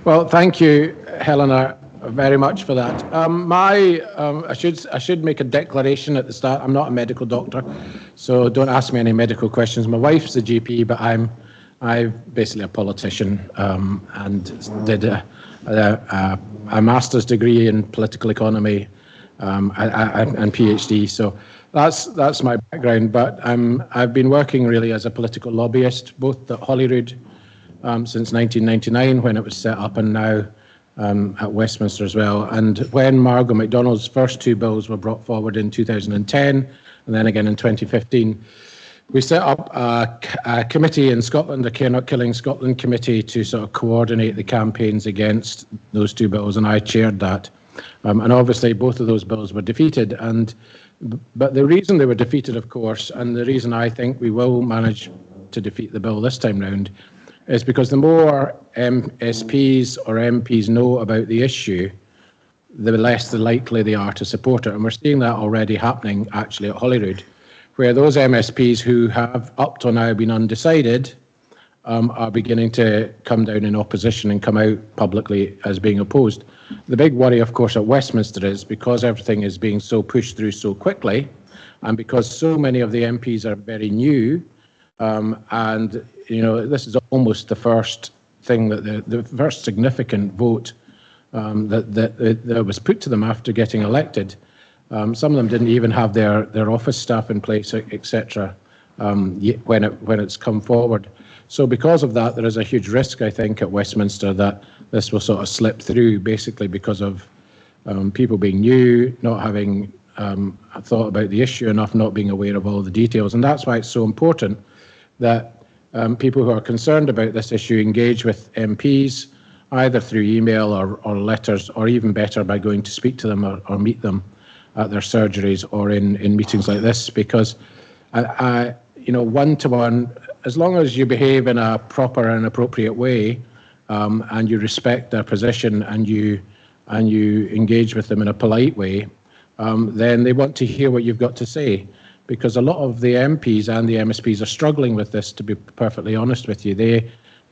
Well, thank you, Helena, very much for that. I should make a declaration at the start. I'm not a medical doctor, so don't ask me any medical questions. My wife's a GP, but I'm basically a politician, and did a master's degree in political economy and PhD. So that's my background. But I've been working really as a political lobbyist, both at Holyrood since 1999 when it was set up, and now at Westminster as well. And when Margaret Macdonald's first two bills were brought forward in 2010 and then again in 2015, we set up a committee in Scotland, the Care Not Killing Scotland committee, to sort of coordinate the campaigns against those two bills, and I chaired that. And obviously both of those bills were defeated. But the reason they were defeated, of course, and the reason I think we will manage to defeat the bill this time round, is because the more MSPs or MPs know about the issue, the less likely they are to support it. And we're seeing that already happening actually at Holyrood, where those MSPs who have up to now been undecided are beginning to come down in opposition and come out publicly as being opposed. The big worry, of course, at Westminster is because everything is being so pushed through so quickly, and because so many of the MPs are very new, and this is almost the first thing that the first significant vote that was put to them after getting elected. Some of them didn't even have their office staff in place, etc. When it's come forward. So because of that, there is a huge risk, I think, at Westminster that this will sort of slip through, basically because of people being new, not having thought about the issue enough, not being aware of all the details. And that's why it's so important that people who are concerned about this issue engage with MPs, either through email or letters, or even better by going to speak to them or meet them at their surgeries or in meetings like this, because one-to-one, as long as you behave in a proper and appropriate way, and you respect their position and you engage with them in a polite way, then they want to hear what you've got to say. Because a lot of the MPs and the MSPs are struggling with this, to be perfectly honest with you. They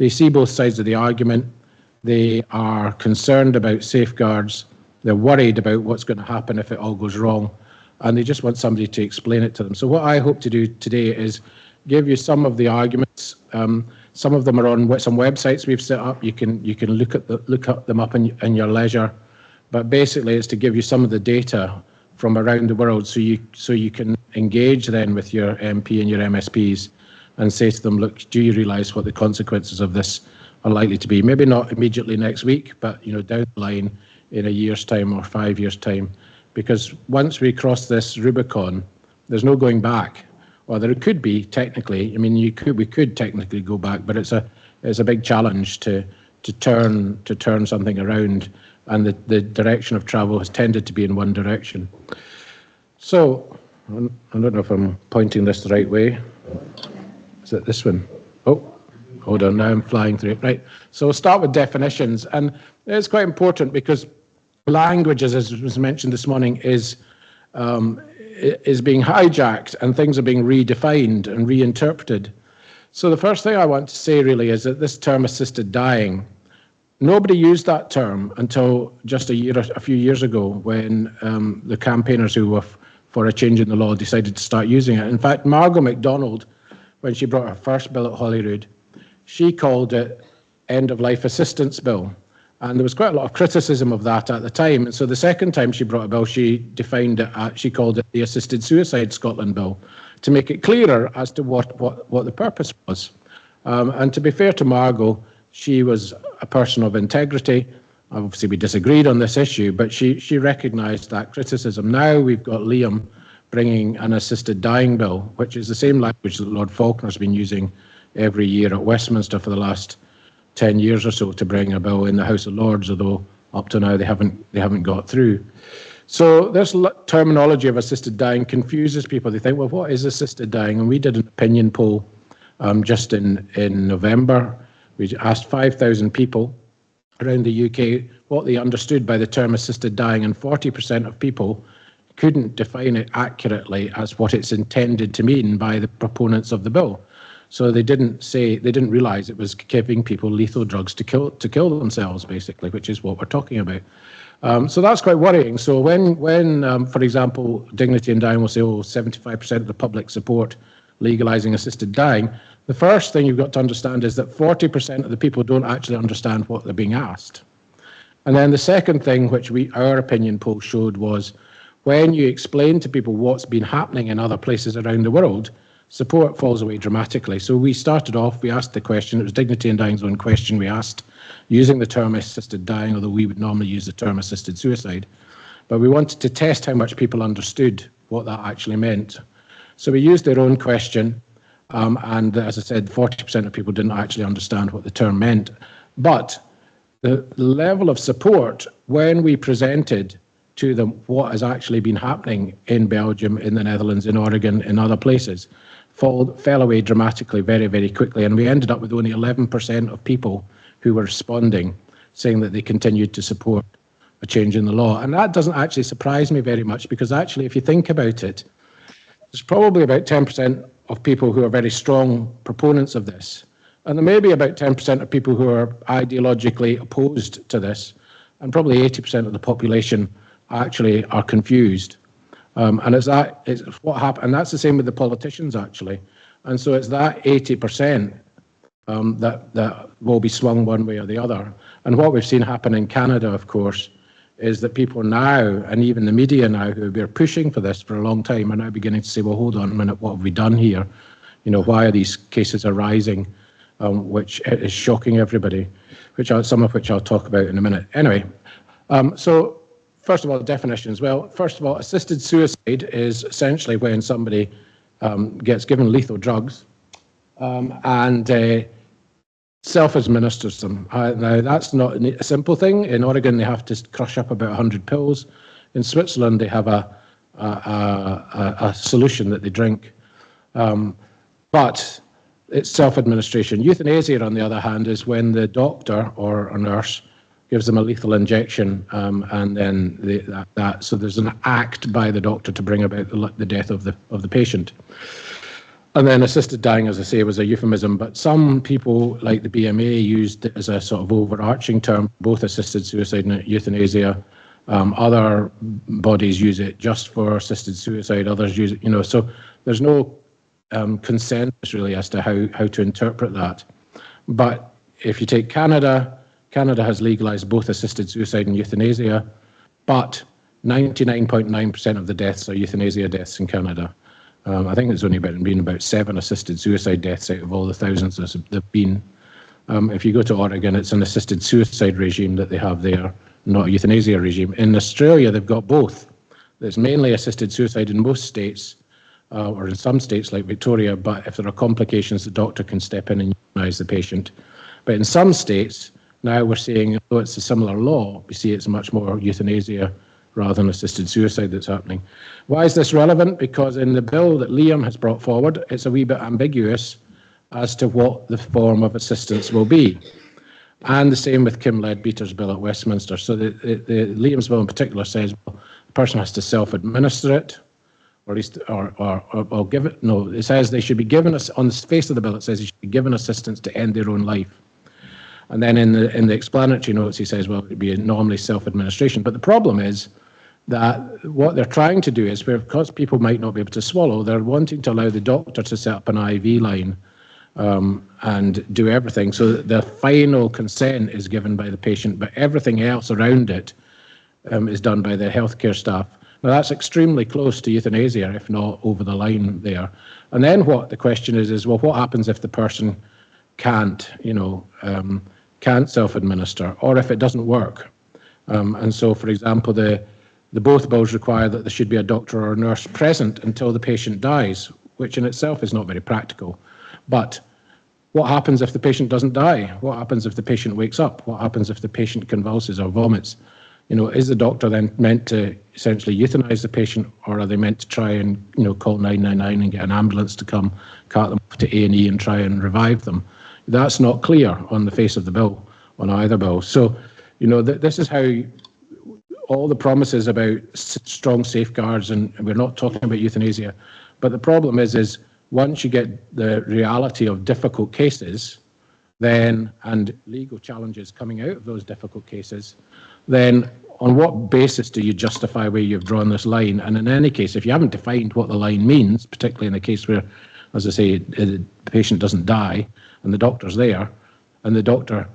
see both sides of the argument. They are concerned about safeguards. They're worried about what's going to happen if it all goes wrong. And they just want somebody to explain it to them. So what I hope to do today is give you some of the arguments. Some of them are on some websites we've set up. You can look them up in your leisure. But basically, it's to give you some of the data from around the world, so you can engage then with your MP and your MSPs and say to them, look, do you realise what the consequences of this are likely to be? Maybe not immediately next week, but down the line in a year's time or 5 years' time. Because once we cross this Rubicon, there's no going back. Or there could be technically. I mean, we could technically go back, but it's a big challenge to turn something around. And the direction of travel has tended to be in one direction. So, I don't know if I'm pointing this the right way. Is it this one? Oh, hold on, now I'm flying through it. Right, so we'll start with definitions. And it's quite important because language, as was mentioned this morning, is being hijacked and things are being redefined and reinterpreted. So the first thing I want to say really is that this term assisted dying, nobody used that term until just a few years ago, when the campaigners who were for a change in the law decided to start using it. In fact, Margaret Macdonald, when she brought her first bill at Holyrood, she called it End of Life Assistance Bill. And there was quite a lot of criticism of that at the time. And so the second time she brought a bill, she defined it, she called it the Assisted Suicide Scotland Bill, to make it clearer as to what the purpose was. And to be fair to Margot, she was a person of integrity. Obviously, we disagreed on this issue, but she recognised that criticism. Now we've got Liam bringing an assisted dying bill, which is the same language that Lord Faulkner's been using every year at Westminster for the last 10 years or so to bring a bill in the House of Lords, although up to now they haven't got through. So this terminology of assisted dying confuses people. They think, well, what is assisted dying? And we did an opinion poll just in November. We asked 5,000 people around the UK what they understood by the term assisted dying, and 40% of people couldn't define it accurately as what it's intended to mean by the proponents of the bill. So they didn't realise it was giving people lethal drugs to kill themselves, basically, which is what we're talking about. So that's quite worrying. So when for example, Dignity in Dying will say, 75% of the public support legalising assisted dying, the first thing you've got to understand is that 40% of the people don't actually understand what they're being asked. And then the second thing, which our opinion poll showed, was when you explain to people what's been happening in other places around the world, support falls away dramatically. So we started off, we asked the question, it was Dignity in Dying's own question we asked, using the term assisted dying, although we would normally use the term assisted suicide. But we wanted to test how much people understood what that actually meant. So we used their own question, and as I said, 40% of people didn't actually understand what the term meant. But the level of support when we presented to them what has actually been happening in Belgium, in the Netherlands, in Oregon, in other places, fell away dramatically very, very quickly. And we ended up with only 11% of people who were responding, saying that they continued to support a change in the law. And that doesn't actually surprise me very much, because actually, if you think about it, there's probably about 10% of people who are very strong proponents of this. And there may be about 10% of people who are ideologically opposed to this, and probably 80% of the population actually are confused. And it's what happened, and that's the same with the politicians, actually. And so it's that 80% that will be swung one way or the other. And what we've seen happen in Canada, of course, is that people now, and even the media now, who have been pushing for this for a long time, are now beginning to say, well, hold on a minute, what have we done here? Why are these cases arising, which is shocking everybody, some of which I'll talk about in a minute. Anyway, so first of all, definitions. Well, first of all, assisted suicide is essentially when somebody gets given lethal drugs and self-administers them. Now, that's not a simple thing. In Oregon, they have to crush up about 100 pills. In Switzerland, they have a solution that they drink. But it's self-administration. Euthanasia, on the other hand, is when the doctor or a nurse gives them a lethal injection, and then so there's an act by the doctor to bring about the death of the patient. And then assisted dying, as I say, was a euphemism, but some people, like the BMA, used it as a sort of overarching term, both assisted suicide and euthanasia. Other bodies use it just for assisted suicide, others use it, so there's no consensus really as to how to interpret that. But if you take Canada has legalised both assisted suicide and euthanasia, but 99.9% of the deaths are euthanasia deaths in Canada. I think there's only been about 7 assisted suicide deaths out of all the thousands that have been. If you go to Oregon, it's an assisted suicide regime that they have there, not a euthanasia regime. In Australia, they've got both. There's mainly assisted suicide in most states, or in some states like Victoria, but if there are complications, the doctor can step in and euthanize the patient. But in some states, now we're seeing, though it's a similar law, we see it's much more euthanasia rather than assisted suicide that's happening. Why is this relevant? Because in the bill that Liam has brought forward, it's a wee bit ambiguous as to what the form of assistance will be. And the same with Kim Leadbeater's bill at Westminster. So the Liam's bill in particular says, well, the person has to self-administer it, or at least, or give it. No, it says they should be given, on the face of the bill, it says they should be given assistance to end their own life. And then in the explanatory notes, he says, well, it'd be normally self-administration. But the problem is that what they're trying to do is, because people might not be able to swallow, they're wanting to allow the doctor to set up an IV line and do everything. So the final consent is given by the patient, but everything else around it is done by the healthcare staff. Now, that's extremely close to euthanasia, if not over the line there. And then what the question is, well, what happens if the person can't self-administer, or if it doesn't work? And so, for example, the both bills require that there should be a doctor or a nurse present until the patient dies, which in itself is not very practical. But what happens if the patient doesn't die? What happens if the patient wakes up? What happens if the patient convulses or vomits? Is the doctor then meant to essentially euthanize the patient, or are they meant to try and call 999 and get an ambulance to come, cart them to A&E and try and revive them? That's not clear on the face of the bill, on either bill. So, this is how all the promises about strong safeguards, and we're not talking about euthanasia, but the problem is once you get the reality of difficult cases, then, and legal challenges coming out of those difficult cases, then on what basis do you justify where you've drawn this line? And in any case, if you haven't defined what the line means, particularly in a case where, as I say, the patient doesn't die and the doctor's there, and the doctor,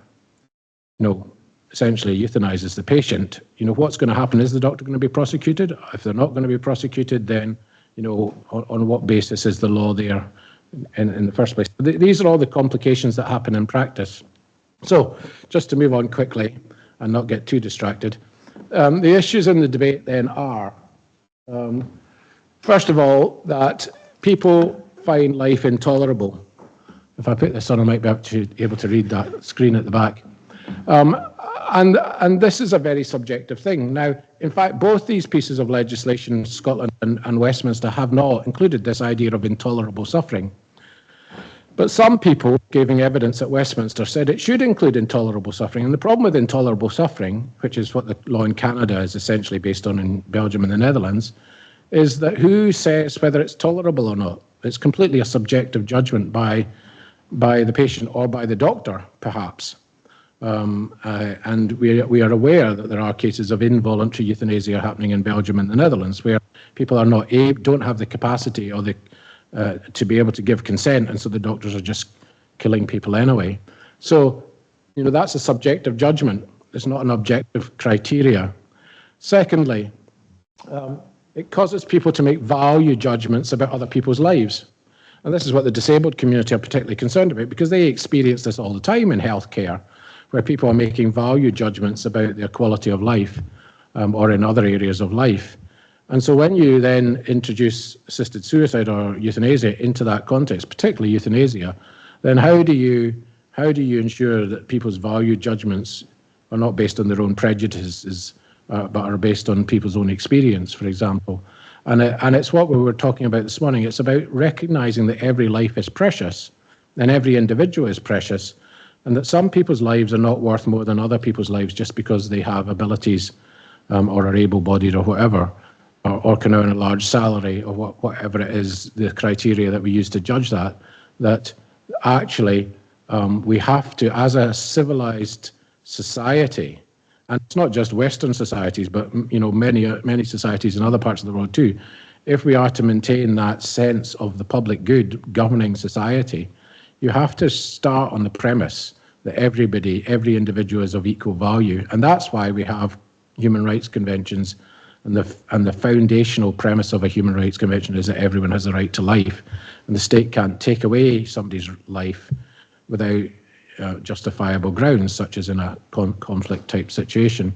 essentially euthanizes the patient, what's going to happen? Is the doctor going to be prosecuted? If they're not going to be prosecuted, then, on what basis is the law there in the first place? These are all the complications that happen in practice. So, just to move on quickly and not get too distracted, the issues in the debate then are, first of all, that people find life intolerable. If I put this on, I might be able to read that screen at the back. And this is a very subjective thing. Now, in fact, both these pieces of legislation, Scotland and Westminster, have not included this idea of intolerable suffering. But some people giving evidence at Westminster said it should include intolerable suffering. And the problem with intolerable suffering, which is what the law in Canada is essentially based on in Belgium and the Netherlands, is that who says whether it's tolerable or not? It's completely a subjective judgment by the patient or by the doctor, perhaps. And we are aware that there are cases of involuntary euthanasia happening in Belgium and the Netherlands, where people are don't have the capacity or to be able to give consent, and so the doctors are just killing people anyway. So, that's a subjective judgment. It's not an objective criteria. Secondly, it causes people to make value judgments about other people's lives. And this is what the disabled community are particularly concerned about, because they experience this all the time in healthcare, where people are making value judgments about their quality of life or in other areas of life. And so when you then introduce assisted suicide or euthanasia into that context, particularly euthanasia, then how do you ensure that people's value judgments are not based on their own prejudices, but are based on people's own experience, for example? And it's what we were talking about this morning. It's about recognizing that every life is precious and every individual is precious, and that some people's lives are not worth more than other people's lives just because they have abilities or are able-bodied or whatever, or can earn a large salary or whatever it is, the criteria that we use to judge that actually we have to, as a civilized society, and it's not just Western societies, but many societies in other parts of the world too, if we are to maintain that sense of the public good governing society, you have to start on the premise that every individual is of equal value. And that's why we have human rights conventions, and the foundational premise of a human rights convention is that everyone has the right to life, and the state can't take away somebody's life without justifiable grounds, such as in a conflict type situation.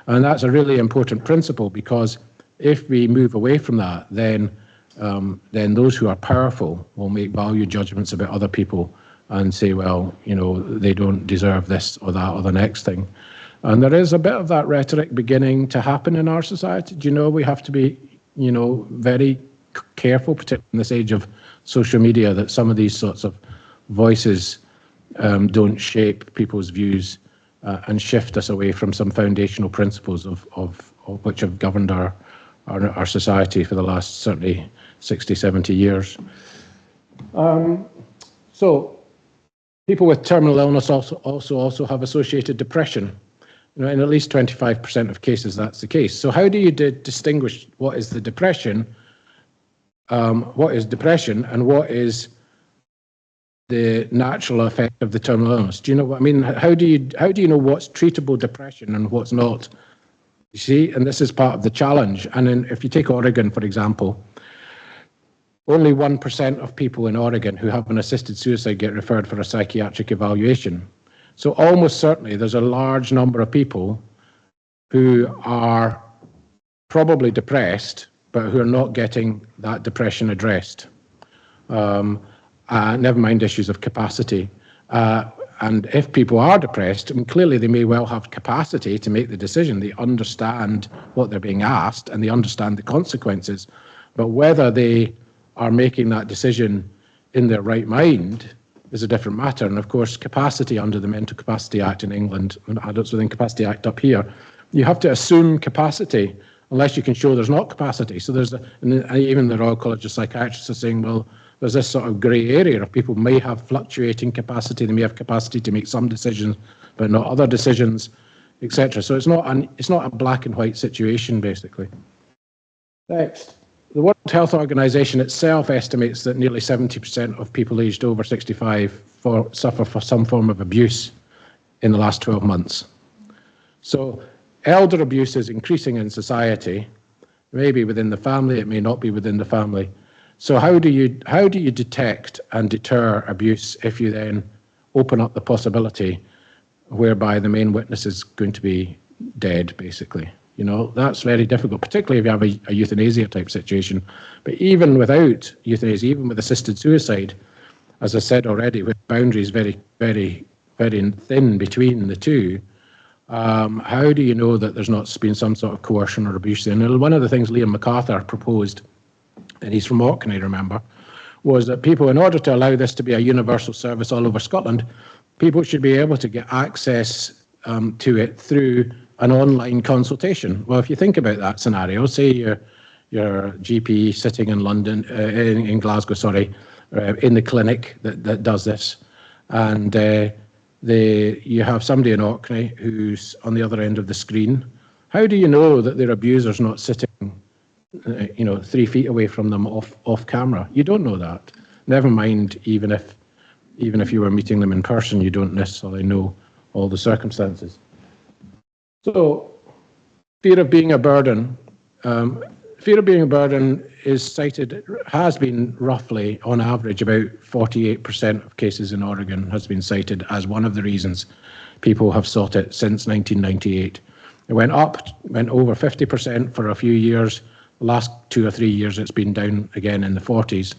And that's a really important principle, because if we move away from that, then those who are powerful will make value judgments about other people and say, well, they don't deserve this or that or the next thing. And there is a bit of that rhetoric beginning to happen in our society. We have to be, very careful, particularly in this age of social media, that some of these sorts of voices don't shape people's views and shift us away from some foundational principles of which have governed our society for the last certainly 60, 70 years. So people with terminal illness also have associated depression. In at least 25% of cases, that's the case. So how do you distinguish what is the depression, what is depression, and what is the natural effect of the terminal illness? Do you know what I mean? How do you know what's treatable depression and what's not? You see, and this is part of the challenge. And if you take Oregon, for example, only 1% of people in Oregon who have an assisted suicide get referred for a psychiatric evaluation. So almost certainly there's a large number of people who are probably depressed, but who are not getting that depression addressed. Never mind issues of capacity. And if people are depressed, clearly they may well have capacity to make the decision. They understand what they're being asked and they understand the consequences. But whether they are making that decision in their right mind is a different matter. And of course, capacity under the Mental Capacity Act in England, and Adults with Incapacity Act up here, you have to assume capacity unless you can show there's not capacity. So and even the Royal College of Psychiatrists are saying, well, there's this sort of grey area of people may have fluctuating capacity, they may have capacity to make some decisions, but not other decisions, etc. So it's not a black and white situation, basically. Next. The World Health Organization itself estimates that nearly 70% of people aged over 65 suffer for some form of abuse in the last 12 months. So elder abuse is increasing in society, maybe within the family, it may not be within the family. So how do you detect and deter abuse if you then open up the possibility whereby the main witness is going to be dead, basically? You know, that's very difficult, particularly if you have a euthanasia type situation. But even without euthanasia, even with assisted suicide, as I said already, with boundaries very, very, very thin between the two, how do you know that there's not been some sort of coercion or abuse? And one of the things Liam MacArthur proposed, and he's from Orkney, I remember, was that people, in order to allow this to be a universal service all over Scotland, people should be able to get access to it through an online consultation. Well, if you think about that scenario, say your GP sitting in London, in Glasgow, sorry, in the clinic that does this, and you have somebody in Orkney who's on the other end of the screen. How do you know that their abuser's not sitting, 3 feet away from them off camera? You don't know that. Never mind, even if you were meeting them in person, you don't necessarily know all the circumstances. So, fear of being a burden. Fear of being a burden has been roughly, on average, about 48% of cases in Oregon has been cited as one of the reasons people have sought it since 1998. It went over 50% for a few years. The last 2 or 3 years, it's been down again in the 40s.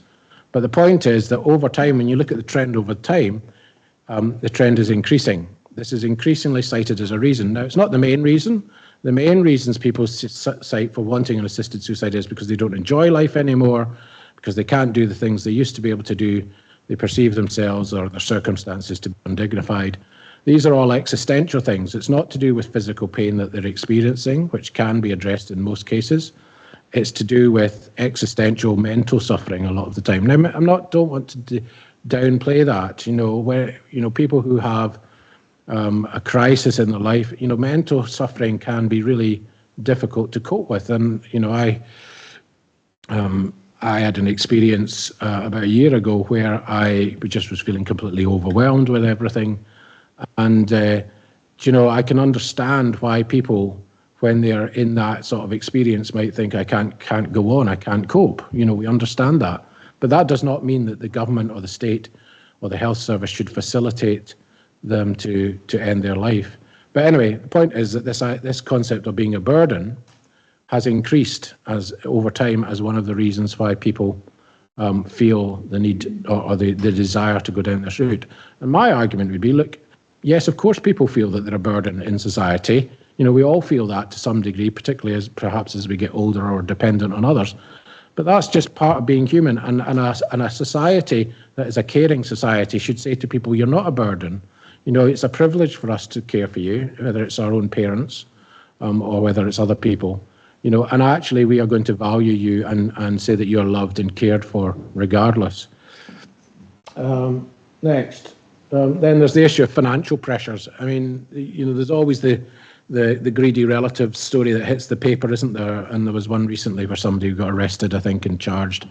But the point is that over time, when you look at the trend over time, the trend is increasing. This is increasingly cited as a reason. Now, it's not the main reason. The main reasons people cite for wanting an assisted suicide is because they don't enjoy life anymore, because they can't do the things they used to be able to do, they perceive themselves or their circumstances to be undignified. These are all existential things. It's not to do with physical pain that they're experiencing, which can be addressed in most cases. It's to do with existential mental suffering a lot of the time. Now, don't want to downplay that, where, people who have a crisis in their life, mental suffering can be really difficult to cope with. And, I had an experience about a year ago where I just was feeling completely overwhelmed with everything. And, I can understand why people, when they're in that sort of experience, might think, I can't go on, I can't cope. We understand that. But that does not mean that the government or the state or the health service should facilitate them to end their life. But anyway, the point is that this concept of being a burden has increased over time as one of the reasons why people feel the need or the desire to go down this route. And my argument would be, look, yes, of course people feel that they're a burden in society. We all feel that to some degree, particularly perhaps as we get older or dependent on others. But that's just part of being human. And a society that is a caring society should say to people, you're not a burden. It's a privilege for us to care for you, whether it's our own parents or whether it's other people. And actually we are going to value you and say that you're loved and cared for regardless. Next. Then there's the issue of financial pressures. I mean, there's always the greedy relative story that hits the paper, isn't there? And there was one recently where somebody got arrested, I think, and charged.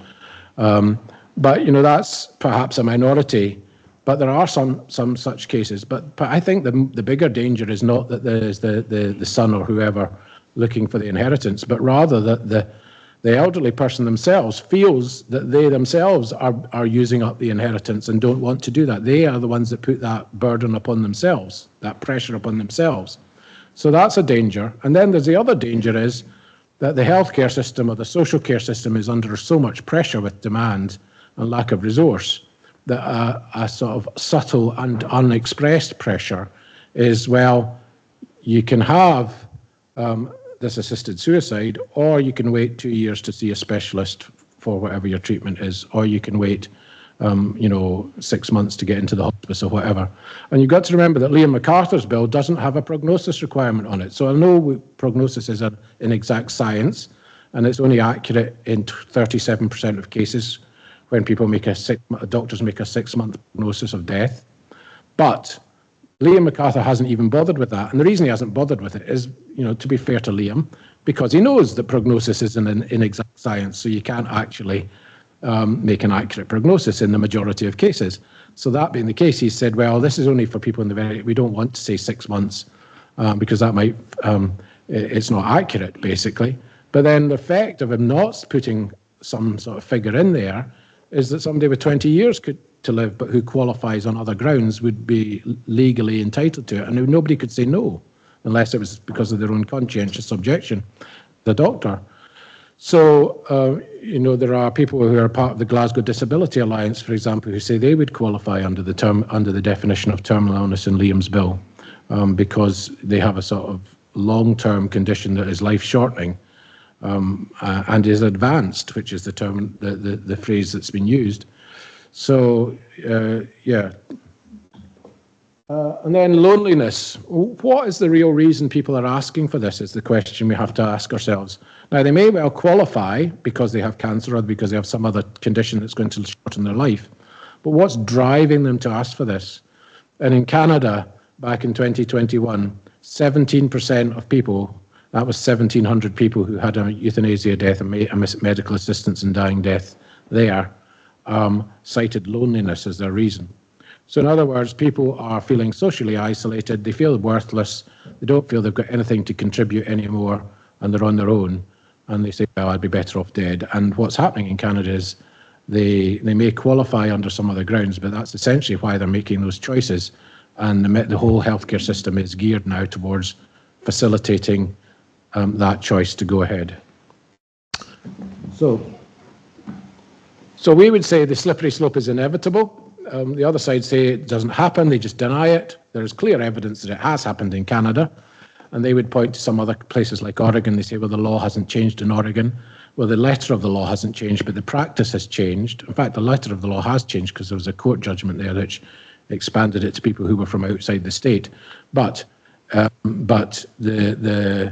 But, that's perhaps a minority. But there are some such cases. But I think the bigger danger is not that there's the son or whoever looking for the inheritance, but rather that the elderly person themselves feels that they themselves are using up the inheritance and don't want to do that. They are the ones that put that burden upon themselves, that pressure upon themselves. So that's a danger. And then there's the other danger is that the healthcare system or the social care system is under so much pressure with demand and lack of resource that a sort of subtle and unexpressed pressure is, well, you can have this assisted suicide, or you can wait 2 years to see a specialist for whatever your treatment is, or you can wait 6 months to get into the hospice or whatever. And you've got to remember that Liam MacArthur's bill doesn't have a prognosis requirement on it. So I know prognosis is an inexact science, and it's only accurate in 37% of cases when people make doctors make a 6-month prognosis of death. But Liam MacArthur hasn't even bothered with that. And the reason he hasn't bothered with it is, to be fair to Liam, because he knows that prognosis is an inexact science, so you can't actually make an accurate prognosis in the majority of cases. So that being the case, he said, well, this is only for people we don't want to say 6 months because that might, it's not accurate, basically. But then the effect of him not putting some sort of figure in there is that somebody with 20 years to live, but who qualifies on other grounds, would be legally entitled to it. And nobody could say no, unless it was because of their own conscientious objection, the doctor. So, there are people who are part of the Glasgow Disability Alliance, for example, who say they would qualify under the definition of terminal illness in Liam's bill, because they have a sort of long-term condition that is life-shortening and is advanced, which is the term, the phrase that's been used. So, yeah. And then loneliness. What is the real reason people are asking for this is the question we have to ask ourselves. Now, they may well qualify because they have cancer or because they have some other condition that's going to shorten their life. But what's driving them to ask for this? And in Canada, back in 2021, 17% of people, that was 1,700 people who had a euthanasia death and a medical assistance in dying death there, cited loneliness as their reason. So in other words, people are feeling socially isolated, they feel worthless, they don't feel they've got anything to contribute anymore, and they're on their own, and they say, well, I'd be better off dead. And what's happening in Canada is they may qualify under some other grounds, but that's essentially why they're making those choices. And the whole healthcare system is geared now towards facilitating that choice to go ahead. So we would say the slippery slope is inevitable. The other side say it doesn't happen, they just deny it. There's clear evidence that it has happened in Canada. And they would point to some other places like Oregon. They say, well, the law hasn't changed in Oregon. Well, the letter of the law hasn't changed, but the practice has changed. In fact, the letter of the law has changed because there was a court judgment there which expanded it to people who were from outside the state. But the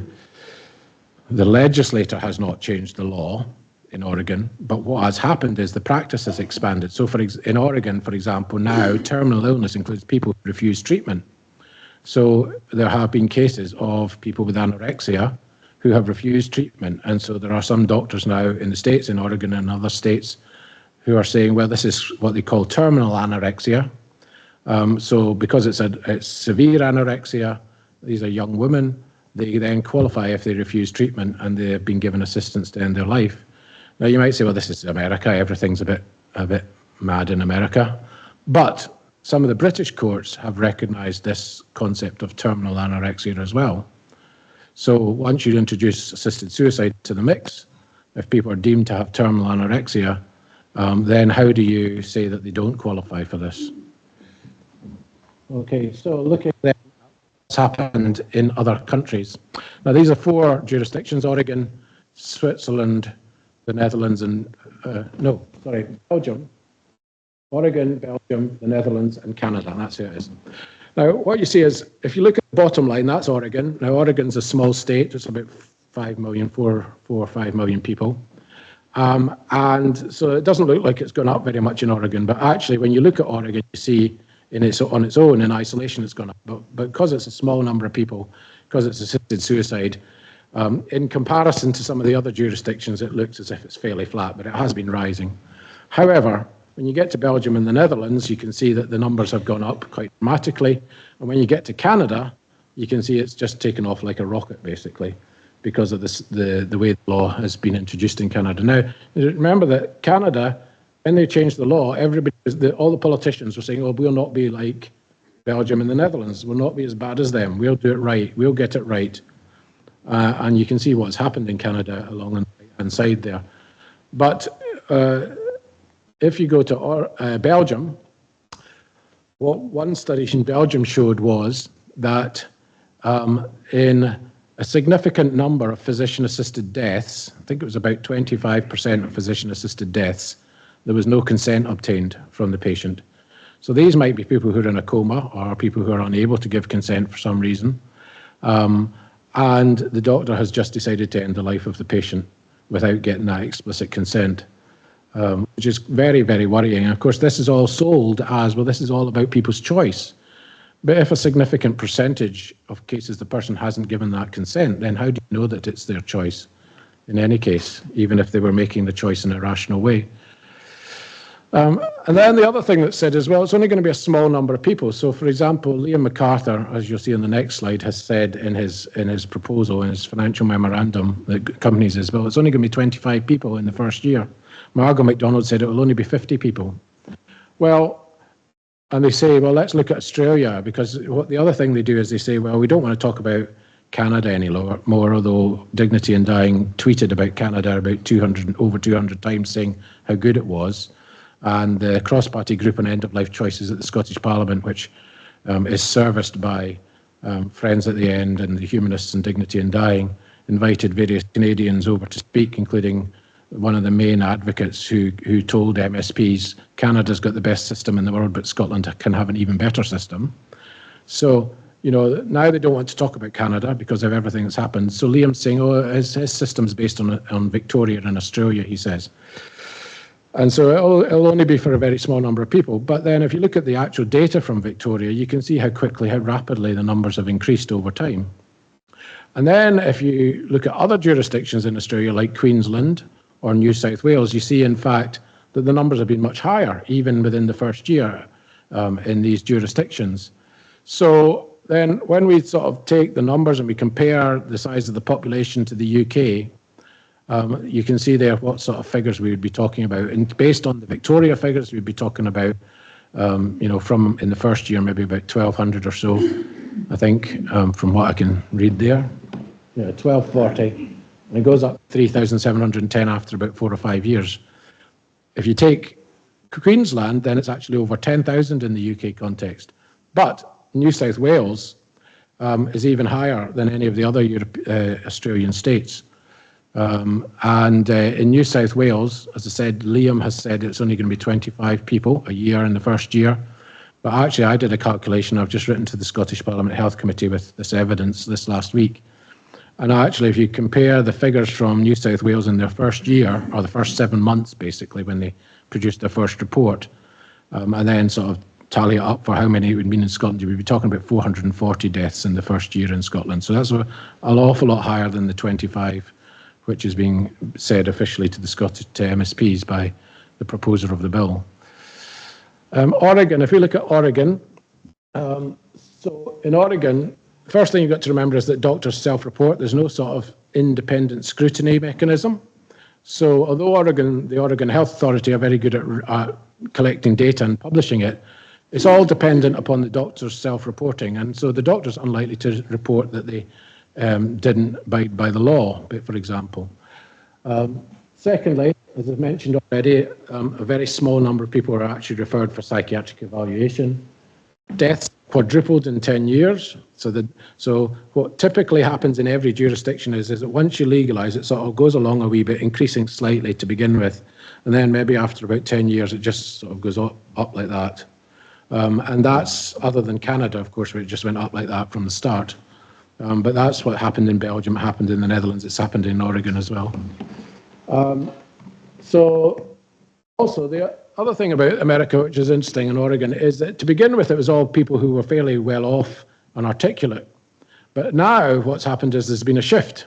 legislator has not changed the law in Oregon, but what has happened is the practice has expanded. So in Oregon, for example, now terminal illness includes people who refuse treatment. So there have been cases of people with anorexia who have refused treatment. And so there are some doctors now in the States, in Oregon and other states, who are saying, well, this is what they call terminal anorexia. So because it's severe anorexia, these are young women, they then qualify if they refuse treatment and they have been given assistance to end their life. Now you might say, well, this is America, everything's a bit mad in America. But some of the British courts have recognised this concept of terminal anorexia as well. So once you introduce assisted suicide to the mix, if people are deemed to have terminal anorexia, then how do you say that they don't qualify for this? Okay, so looking at what's happened in other countries. Now these are 4 jurisdictions: Oregon, Switzerland, the Netherlands, and Belgium. Oregon, Belgium, the Netherlands, and Canada, and that's who it is. Now, what you see is, if you look at the bottom line, that's Oregon. Now, Oregon's a small state, it's about 4 or 5 million people. And so it doesn't look like it's gone up very much in Oregon, but actually, when you look at Oregon, you see on its own, in isolation, it's gone up. But because it's a small number of people, because it's assisted suicide, in comparison to some of the other jurisdictions, it looks as if it's fairly flat, but it has been rising. However, when you get to Belgium and the Netherlands, you can see that the numbers have gone up quite dramatically. And when you get to Canada, you can see it's just taken off like a rocket, basically, because of the way the law has been introduced in Canada. Now, remember that Canada, when they changed the law, all the politicians were saying, oh, we'll not be like Belgium and the Netherlands. We'll not be as bad as them. We'll do it right. We'll get it right. And you can see what's happened in Canada along the right-hand side there. But if you go to Belgium, what one study in Belgium showed was that in a significant number of physician-assisted deaths, I think it was about 25% of physician-assisted deaths, there was no consent obtained from the patient. So these might be people who are in a coma or people who are unable to give consent for some reason. And the doctor has just decided to end the life of the patient without getting that explicit consent. which is very, very worrying. And of course, this is all sold as, well, this is all about people's choice. But if a significant percentage of cases the person hasn't given that consent, then how do you know that it's their choice in any case, even if they were making the choice in a rational way? And then the other thing that's said as well, it's only going to be a small number of people. So, for example, Liam MacArthur, as you'll see on the next slide, has said in his proposal, in his financial memorandum that accompanies his bill, it's only going to be 25 people in the first year. Margot MacDonald said it will only be 50 people. Well, and they say, well, let's look at Australia, because what the other thing they do is they say, well, we don't want to talk about Canada any more, although Dignity in Dying tweeted about Canada about over 200 times saying how good it was. And the cross-party group on end-of-life choices at the Scottish Parliament, which is serviced by Friends at the End and the Humanists and Dignity in Dying, invited various Canadians over to speak, including one of the main advocates who told MSPs, Canada's got the best system in the world, but Scotland can have an even better system. So, you know, now they don't want to talk about Canada because of everything that's happened. So Liam's saying, oh, his system's based on Victoria and Australia, he says. And so it'll only be for a very small number of people. But then if you look at the actual data from Victoria, you can see how rapidly the numbers have increased over time. And then if you look at other jurisdictions in Australia, like Queensland or New South Wales, you see, in fact, that the numbers have been much higher, even within the first year in these jurisdictions. So then when we sort of take the numbers and we compare the size of the population to the UK, you can see there what sort of figures we would be talking about. And based on the Victoria figures, we'd be talking about, you know, from in the first year, maybe about 1,200 or so, I think, from what I can read there. Yeah, 1,240. And it goes up 3,710 after about 4 or 5 years. If you take Queensland, then it's actually over 10,000 in the UK context. But New South Wales is even higher than any of the other Australian states. And in New South Wales, as I said, Liam has said it's only going to be 25 people a year in the first year. But actually, I did a calculation. I've just written to the Scottish Parliament Health Committee with this evidence this last week. And actually, if you compare the figures from New South Wales in their first year, or the first 7 months, basically, when they produced their first report, and then sort of tally it up for how many it would mean in Scotland, you would be talking about 440 deaths in the first year in Scotland. So that's an awful lot higher than the 25, which is being said officially to the Scottish MSPs by the proposer of the bill. Oregon, if we look at Oregon, so in Oregon, first thing you've got to remember is that doctors self-report. There's no sort of independent scrutiny mechanism. So although the Oregon Health Authority are very good at collecting data and publishing it, it's all dependent upon the doctor's self-reporting. And so the doctor's unlikely to report that they didn't abide by the law, for example. Secondly, as I've mentioned already, a very small number of people are actually referred for psychiatric evaluation. Deaths quadrupled in 10 years. So what typically happens in every jurisdiction is that once you legalise, it sort of goes along a wee bit, increasing slightly to begin with, and then maybe after about 10 years, it just sort of goes up like that. And that's other than Canada, of course, where it just went up like that from the start. But that's what happened in Belgium, it happened in the Netherlands, it's happened in Oregon as well. So also the other thing about America, which is interesting in Oregon, is that to begin with, it was all people who were fairly well off and articulate. But now what's happened is there's been a shift.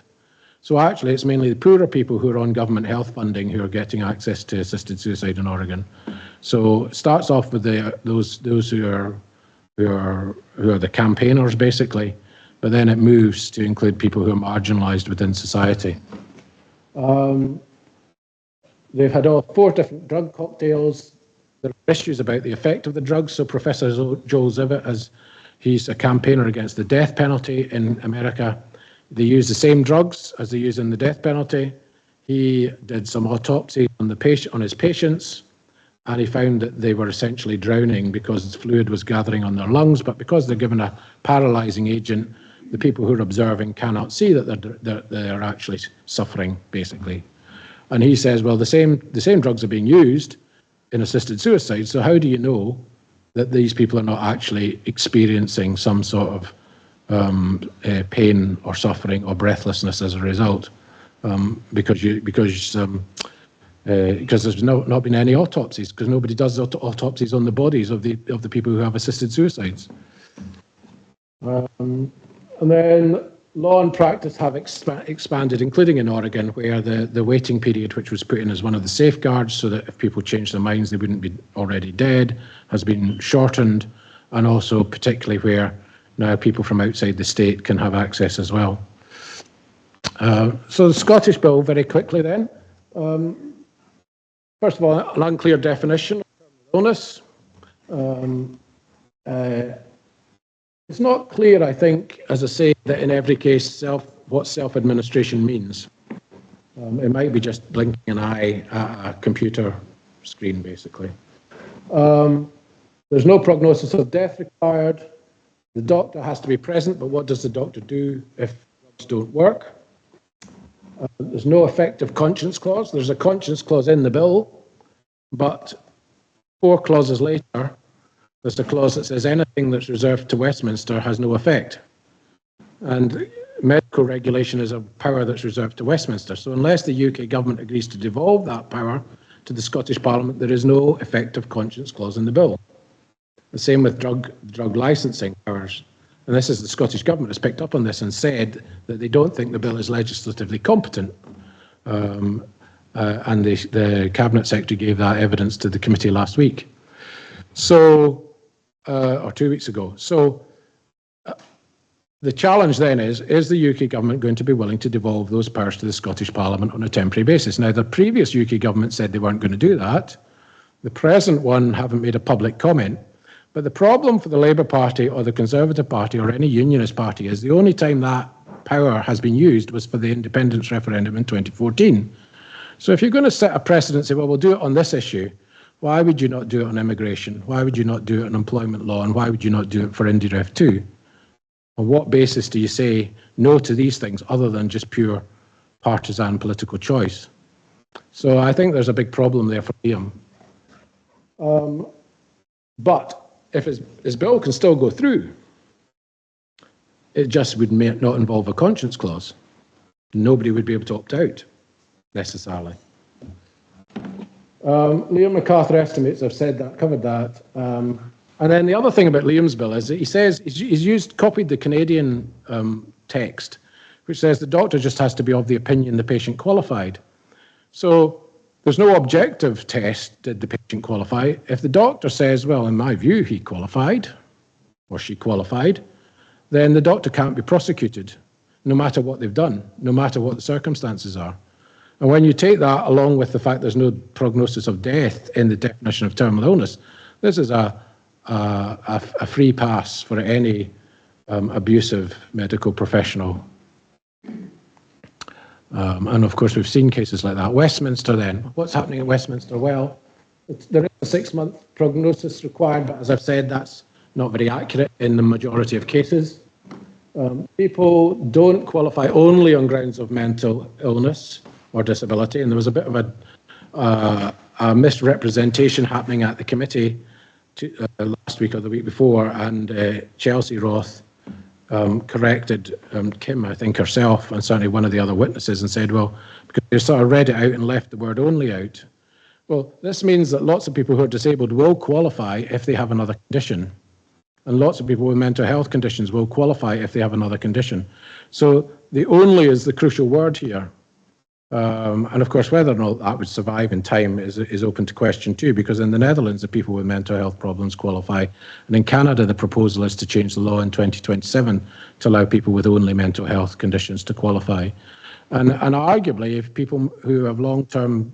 So actually, it's mainly the poorer people who are on government health funding who are getting access to assisted suicide in Oregon. So it starts off with those who are the campaigners, basically, but then it moves to include people who are marginalised within society. They've had 4 different drug cocktails. There are issues about the effect of the drugs. So Professor Joel Zivit, he's a campaigner against the death penalty in America. They use the same drugs as they use in the death penalty. He did some autopsy on his patients, and he found that they were essentially drowning because fluid was gathering on their lungs. But because they're given a paralysing agent, the people who are observing cannot see that they're actually suffering, basically. And he says, well, the same drugs are being used in assisted suicide, so how do you know that these people are not actually experiencing some sort of pain or suffering or breathlessness as a result? Because because there's not been any autopsies, because nobody does autopsies on the bodies of the people who have assisted suicides. And then law and practice have expanded, including in Oregon, where the waiting period, which was put in as one of the safeguards so that if people change their minds they wouldn't be already dead, has been shortened, and also particularly where now people from outside the state can have access as well. So the Scottish Bill, very quickly then. First of all, an unclear definition of illness. It's not clear, I think, as I say, that in every case what self-administration means. It might be just blinking an eye at a computer screen, basically. There's no prognosis of death required. The doctor has to be present, but what does the doctor do if drugs don't work? There's no effective conscience clause. There's a conscience clause in the bill, but 4 clauses later, there's a clause that says anything that's reserved to Westminster has no effect. And medical regulation is a power that's reserved to Westminster. So unless the UK government agrees to devolve that power to the Scottish Parliament, there is no effective conscience clause in the bill. The same with drug licensing powers. And this is the Scottish government has picked up on this and said that they don't think the bill is legislatively competent. And the Cabinet Secretary gave that evidence to the committee last week. So, or 2 weeks ago. So the challenge then is the UK government going to be willing to devolve those powers to the Scottish Parliament on a temporary basis? Now, the previous UK government said they weren't going to do that. The present one haven't made a public comment. But the problem for the Labour Party or the Conservative Party or any unionist party is the only time that power has been used was for the independence referendum in 2014. So if you're going to set a precedent and say, well, we'll do it on this issue, why would you not do it on immigration? Why would you not do it on employment law? And why would you not do it for IndyRef 2? On what basis do you say no to these things other than just pure partisan political choice? So I think there's a big problem there for Liam. But if his bill can still go through, it just would not involve a conscience clause. Nobody would be able to opt out, necessarily. Liam MacArthur estimates, I've said that, covered that. And then the other thing about Liam's bill is that he says he's copied the Canadian text, which says the doctor just has to be of the opinion the patient qualified. So there's no objective test, did the patient qualify? If the doctor says, well, in my view, he qualified, or she qualified, then the doctor can't be prosecuted, no matter what they've done, no matter what the circumstances are. And when you take that along with the fact there's no prognosis of death in the definition of terminal illness, this is a free pass for any abusive medical professional. And of course, we've seen cases like that. Westminster then, what's happening at Westminster? Well, there is a 6-month prognosis required, but as I've said, that's not very accurate in the majority of cases. People don't qualify only on grounds of mental illness or disability, and there was a bit of a misrepresentation happening at the committee last week or the week before, and Chelsea Roth corrected Kim, I think, herself, and certainly one of the other witnesses, and said, well, because they sort of read it out and left the word only out. Well, this means that lots of people who are disabled will qualify if they have another condition. And lots of people with mental health conditions will qualify if they have another condition. So the only is the crucial word here. And of course, whether or not that would survive in time is open to question too, because in the Netherlands, the people with mental health problems qualify. And in Canada, the proposal is to change the law in 2027 to allow people with only mental health conditions to qualify. And arguably, if people who have long-term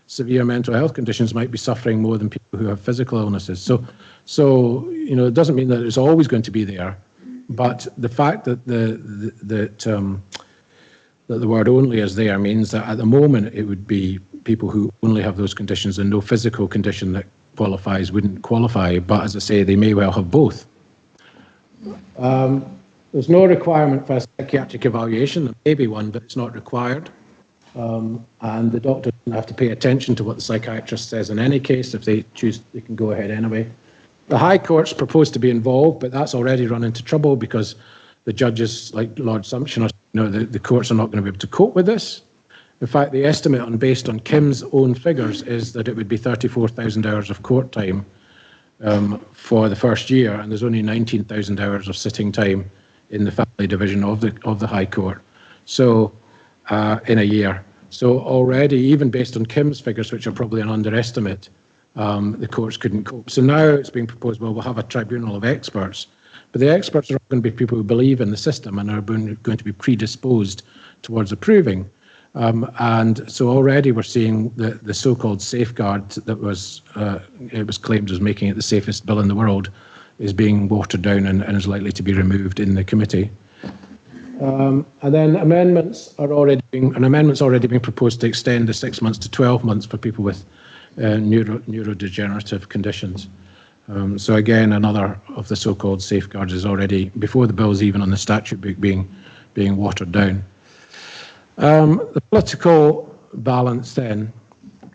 severe mental health conditions might be suffering more than people who have physical illnesses. So you know, it doesn't mean that it's always going to be there, but the fact that that the word only is there means that at the moment it would be people who only have those conditions and no physical condition that qualifies wouldn't qualify, but as I say, they may well have both. There's no requirement for a psychiatric evaluation. There may be one, but it's not required. And the doctor doesn't have to pay attention to what the psychiatrist says in any case. If they choose, they can go ahead anyway. The High Court's proposed to be involved, but that's already run into trouble because the judges, like Lord Sumption, are, the courts are not going to be able to cope with this. In fact, the estimate based on Kim's own figures is that it would be 34,000 hours of court time for the first year, and there's only 19,000 hours of sitting time in the family division of the High Court. So in a year. So already, even based on Kim's figures, which are probably an underestimate, the courts couldn't cope. So now it's being proposed, well, we'll have a tribunal of experts. But the experts are going to be people who believe in the system and are going to be predisposed towards approving. And so already we're seeing the so-called safeguard that it was claimed as making it the safest bill in the world is being watered down and is likely to be removed in the committee. And then amendments are already being proposed to extend the 6 months to 12 months for people with neurodegenerative conditions. So again, another of the so-called safeguards is already, before the bill's even on the statute book, being watered down. The political balance then,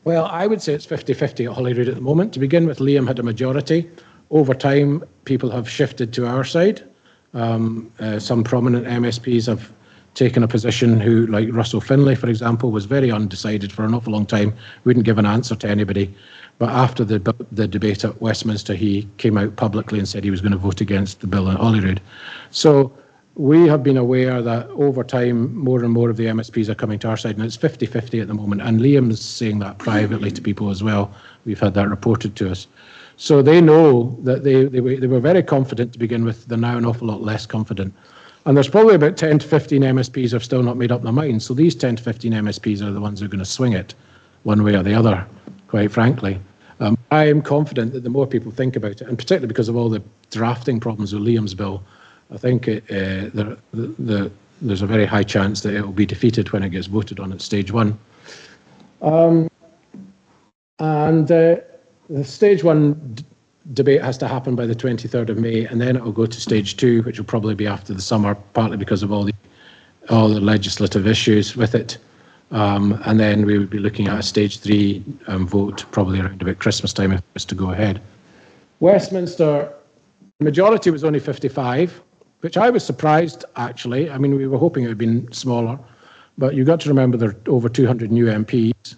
well, I would say it's 50-50 at Holyrood at the moment. To begin with, Liam had a majority. Over time, people have shifted to our side. Some prominent MSPs have taken a position who, like Russell Finlay, for example, was very undecided for an awful long time, wouldn't give an answer to anybody. But after the debate at Westminster, he came out publicly and said he was going to vote against the bill at Holyrood. So we have been aware that over time, more and more of the MSPs are coming to our side, and it's 50-50 at the moment. And Liam's saying that privately to people as well. We've had that reported to us. So they know that they were very confident to begin with. They're now an awful lot less confident. And there's probably about 10 to 15 MSPs have still not made up their minds. So these 10 to 15 MSPs are the ones who are going to swing it one way or the other, quite frankly. I am confident that the more people think about it, and particularly because of all the drafting problems with Liam's bill, I think there's a very high chance that it will be defeated when it gets voted on at stage one. The stage one debate has to happen by the 23rd of May, and then it will go to stage two, which will probably be after the summer, partly because of all the legislative issues with it. And then we would be looking at a stage three vote probably around about Christmas time if it was to go ahead. Westminster, the majority was only 55, which I was surprised, actually. I mean, we were hoping it would have been smaller, but you've got to remember there are over 200 new MPs.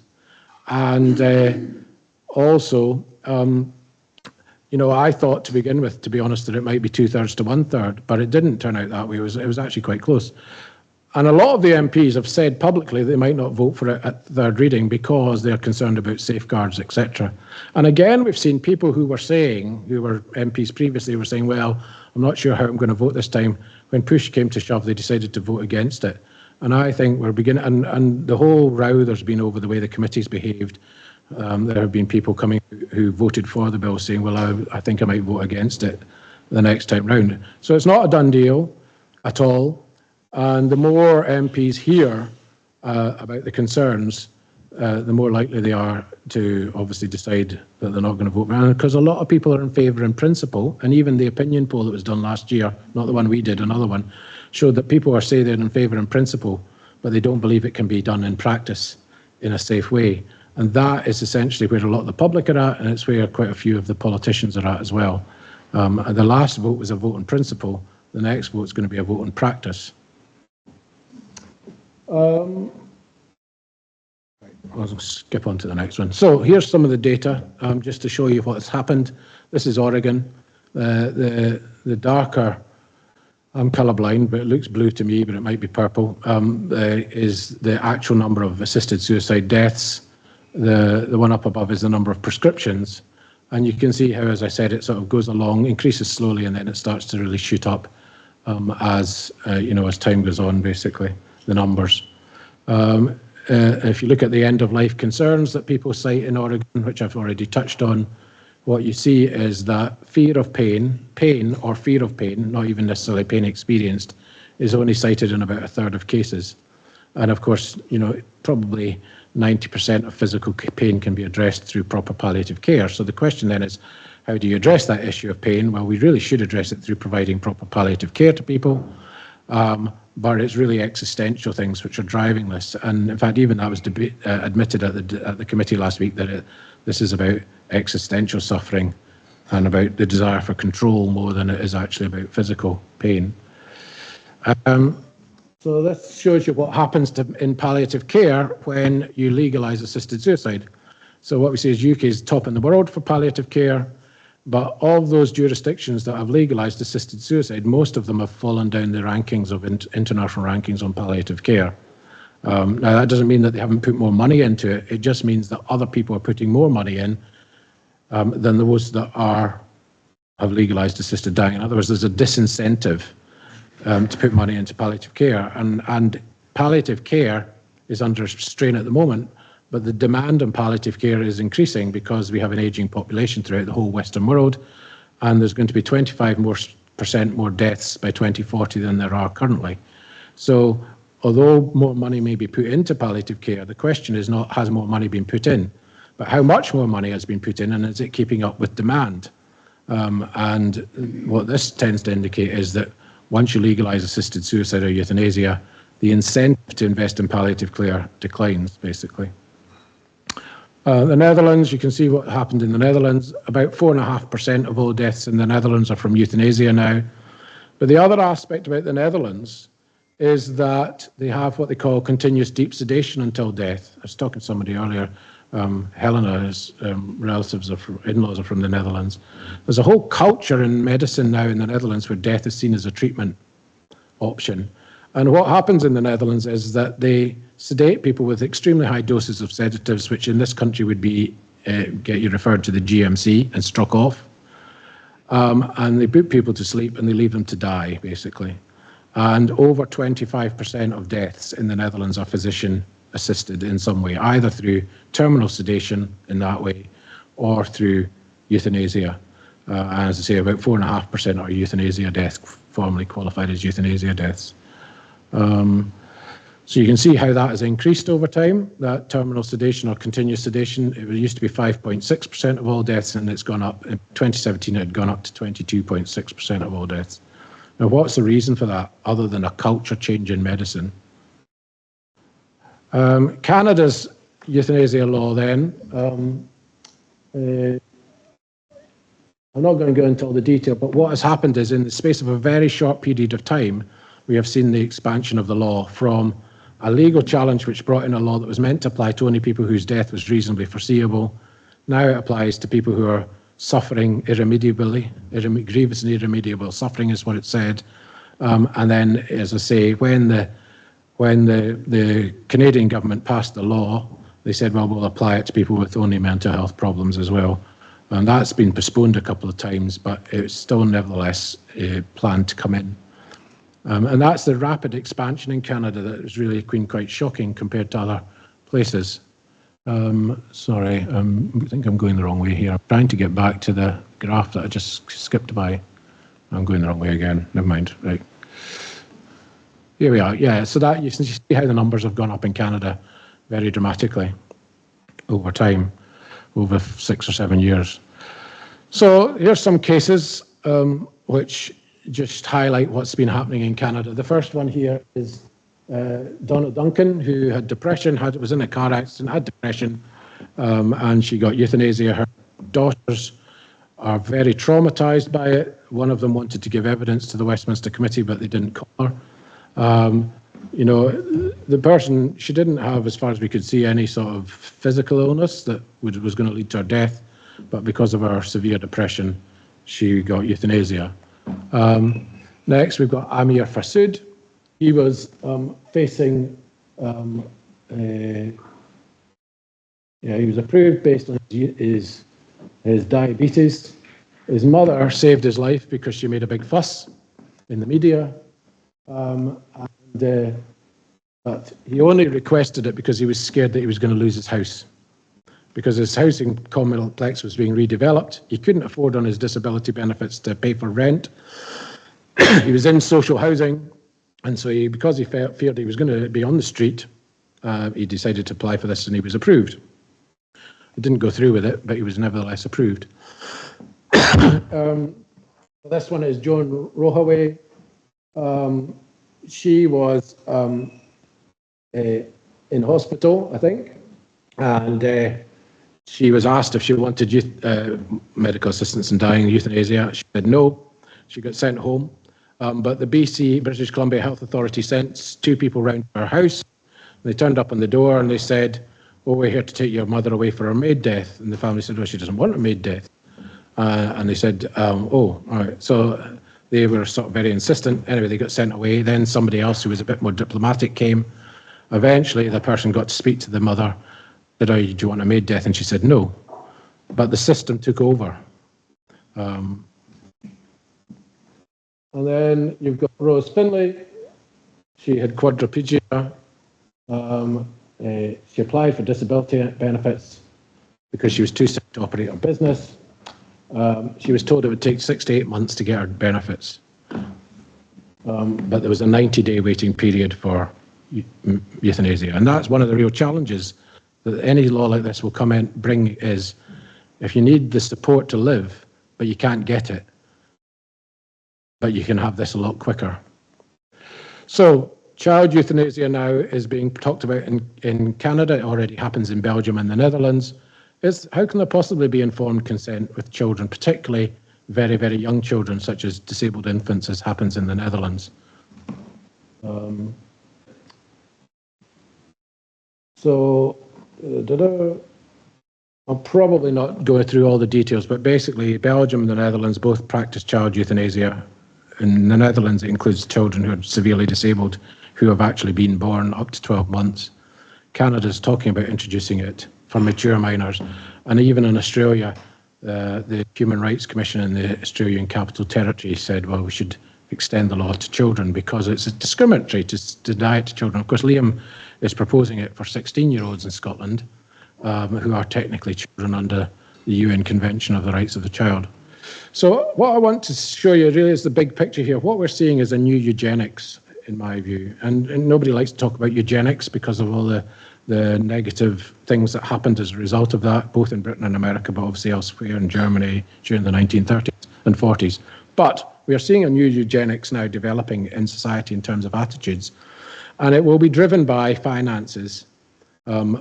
And also, I thought to begin with, to be honest, that it might be 2/3 to 1/3, but it didn't turn out that way. It was actually quite close. And a lot of the MPs have said publicly they might not vote for it at third reading because they're concerned about safeguards, etc. And again, we've seen people who were MPs previously, were saying, well, I'm not sure how I'm going to vote this time. When push came to shove, they decided to vote against it. And I think we're beginning, and the whole row there's been over the way the committee's behaved. There have been people coming who voted for the bill saying, well, I think I might vote against it the next time round. So it's not a done deal at all. And the more MPs hear about the concerns, the more likely they are to obviously decide that they're not going to vote for it. Because a lot of people are in favour in principle, and even the opinion poll that was done last year, not the one we did, another one, showed that people are saying they're in favour in principle, but they don't believe it can be done in practice in a safe way. And that is essentially where a lot of the public are at, and it's where quite a few of the politicians are at as well. The last vote was a vote in principle. The next vote is going to be a vote in practice. I'll skip on to the next one. So here's some of the data, just to show you what's happened. This is Oregon. The darker, I'm colourblind, but it looks blue to me, but it might be purple, is the actual number of assisted suicide deaths. The one up above is the number of prescriptions. And you can see how, as I said, it sort of goes along, increases slowly, and then it starts to really shoot up as time goes on, basically, the numbers. If you look at the end-of-life concerns that people cite in Oregon, which I've already touched on, what you see is that fear of pain or fear of pain, not even necessarily pain experienced, is only cited in about a third of cases. And of course, probably 90% of physical pain can be addressed through proper palliative care. So the question then is, how do you address that issue of pain? Well, we really should address it through providing proper palliative care to people. But it's really existential things which are driving this. And in fact, even that was admitted at the committee last week, that this is about existential suffering and about the desire for control more than it is actually about physical pain. So this shows you what happens in palliative care when you legalise assisted suicide. So what we see is UK is top in the world for palliative care, but of those jurisdictions that have legalised assisted suicide, most of them have fallen down the rankings of international rankings on palliative care. Now, that doesn't mean that they haven't put more money into it. It just means that other people are putting more money in than those that have legalised assisted dying. In other words, there's a disincentive to put money into palliative care. And palliative care is under strain at the moment, but the demand on palliative care is increasing because we have an ageing population throughout the whole Western world, and there's going to be 25% more deaths by 2040 than there are currently. So although more money may be put into palliative care, the question is not has more money been put in, but how much more money has been put in, and is it keeping up with demand? And what this tends to indicate is that once you legalise assisted suicide or euthanasia, the incentive to invest in palliative care declines, basically. The Netherlands, you can see what happened in the Netherlands. About 4.5% of all deaths in the Netherlands are from euthanasia now. But the other aspect about the Netherlands is that they have what they call continuous deep sedation until death. I was talking to somebody earlier, Helena's relatives in-laws are from the Netherlands. There's a whole culture in medicine now in the Netherlands where death is seen as a treatment option. And what happens in the Netherlands is that they sedate people with extremely high doses of sedatives, which in this country would be, get you referred to the GMC and struck off. And they put people to sleep and they leave them to die, basically. And over 25% of deaths in the Netherlands are physician assisted in some way, either through terminal sedation in that way or through euthanasia. And as I say, about 4.5% are euthanasia deaths, formally qualified as euthanasia deaths. So you can see how that has increased over time, that terminal sedation or continuous sedation. It used to be 5.6% of all deaths, and it's gone up. In 2017, it had gone up to 22.6% of all deaths. Now, what's the reason for that, other than a culture change in medicine? Canada's euthanasia law then, I'm not going to go into all the detail, but what has happened is in the space of a very short period of time, we have seen the expansion of the law from a legal challenge which brought in a law that was meant to apply to only people whose death was reasonably foreseeable. Now it applies to people who are suffering irremediably, grievous and irremediable. Suffering is what it said. And then, as I say, when the Canadian government passed the law, they said, well, we'll apply it to people with only mental health problems as well. And that's been postponed a couple of times, but it's still nevertheless planned to come in. And that's the rapid expansion in Canada that has really been quite shocking compared to other places. Sorry, I think I'm going the wrong way here. I'm trying to get back to the graph that I just skipped by. I'm going the wrong way again. Never mind. Right. Here we are. Yeah, so that you can see how the numbers have gone up in Canada very dramatically over time, over 6 or 7 years. So here's some cases which just highlight what's been happening in Canada. The first one here is Donna Duncan, who had depression, was in a car accident, had depression, and she got euthanasia. Her daughters are very traumatized by it. One of them wanted to give evidence to the Westminster Committee, but they didn't call her. You know, the person, she didn't have, as far as we could see, any sort of physical illness that was going to lead to her death, but because of her severe depression, she got euthanasia. Next, we've got Amir Fasood. He was facing, he was approved based on his diabetes. His mother saved his life because she made a big fuss in the media. But he only requested it because he was scared that he was going to lose his house. Because his housing complex was being redeveloped. He couldn't afford on his disability benefits to pay for rent. He was in social housing. And so because he feared he was going to be on the street, he decided to apply for this and he was approved. He didn't go through with it, but he was nevertheless approved. This one is Joan Rohaway. She was in hospital, I think, and she was asked if she wanted medical assistance in dying, euthanasia. She said no. She got sent home. But the BC, British Columbia Health Authority, sent 2 people round to her house. They turned up on the door and they said, "Oh, we're here to take your mother away for her maid death." And the family said, "Well, she doesn't want a maid death." And they said, "Oh, all right." So they were sort of very insistent. Anyway, they got sent away. Then somebody else who was a bit more diplomatic came. Eventually, the person got to speak to the mother. Said, "Oh, do you want a maid death?" And she said, "No." But the system took over. And then you've got Rose Finlay. She had quadriplegia. She applied for disability benefits because she was too sick to operate her business. She was told it would take 6 to 8 months to get her benefits. But there was a 90-day waiting period for euthanasia. And that's one of the real challenges that any law like this will come in, bring is, if you need the support to live, but you can't get it, but you can have this a lot quicker. So child euthanasia now is being talked about in Canada. It already happens in Belgium and the Netherlands. How can there possibly be informed consent with children, particularly very, very young children, such as disabled infants, as happens in the Netherlands? I'll probably not go through all the details, but basically Belgium and the Netherlands both practice child euthanasia. In the Netherlands, it includes children who are severely disabled who have actually been born up to 12 months. Canada's talking about introducing it for mature minors. And even in Australia, the Human Rights Commission in the Australian Capital Territory said, well, we should extend the law to children because it's discriminatory to deny it to children. Of course, Liam is proposing it for 16-year-olds in Scotland who are technically children under the UN Convention of the Rights of the Child. So what I want to show you really is the big picture here. What we're seeing is a new eugenics, in my view. And nobody likes to talk about eugenics because of all the negative things that happened as a result of that, both in Britain and America, but obviously elsewhere in Germany during the 1930s and 40s. But we are seeing a new eugenics now developing in society in terms of attitudes. And it will be driven by finances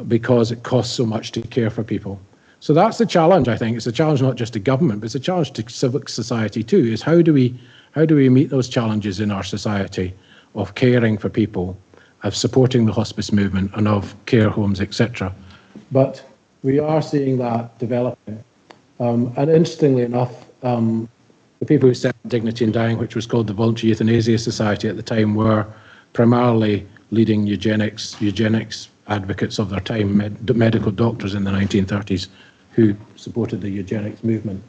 because it costs so much to care for people. So that's the challenge, I think. It's a challenge not just to government, but it's a challenge to civic society too, is how do we meet those challenges in our society of caring for people, of supporting the hospice movement and of care homes, etc. But we are seeing that developing. And interestingly enough, the people who set Dignity in Dying, which was called the Voluntary Euthanasia Society at the time, were primarily leading eugenics advocates of their time, medical doctors in the 1930s who supported the eugenics movement.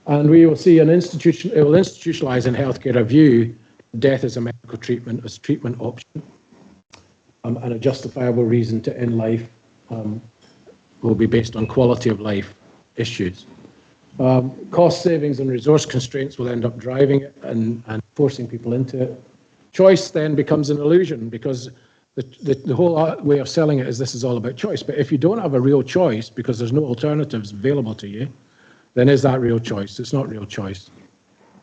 And we will see it will institutionalize in healthcare a view death as a medical treatment, as a treatment option, and a justifiable reason to end life will be based on quality of life issues. Cost savings and resource constraints will end up driving it and forcing people into it. Choice then becomes an illusion because the whole way of selling it is this is all about choice. But if you don't have a real choice because there's no alternatives available to you, then is that real choice? It's not real choice.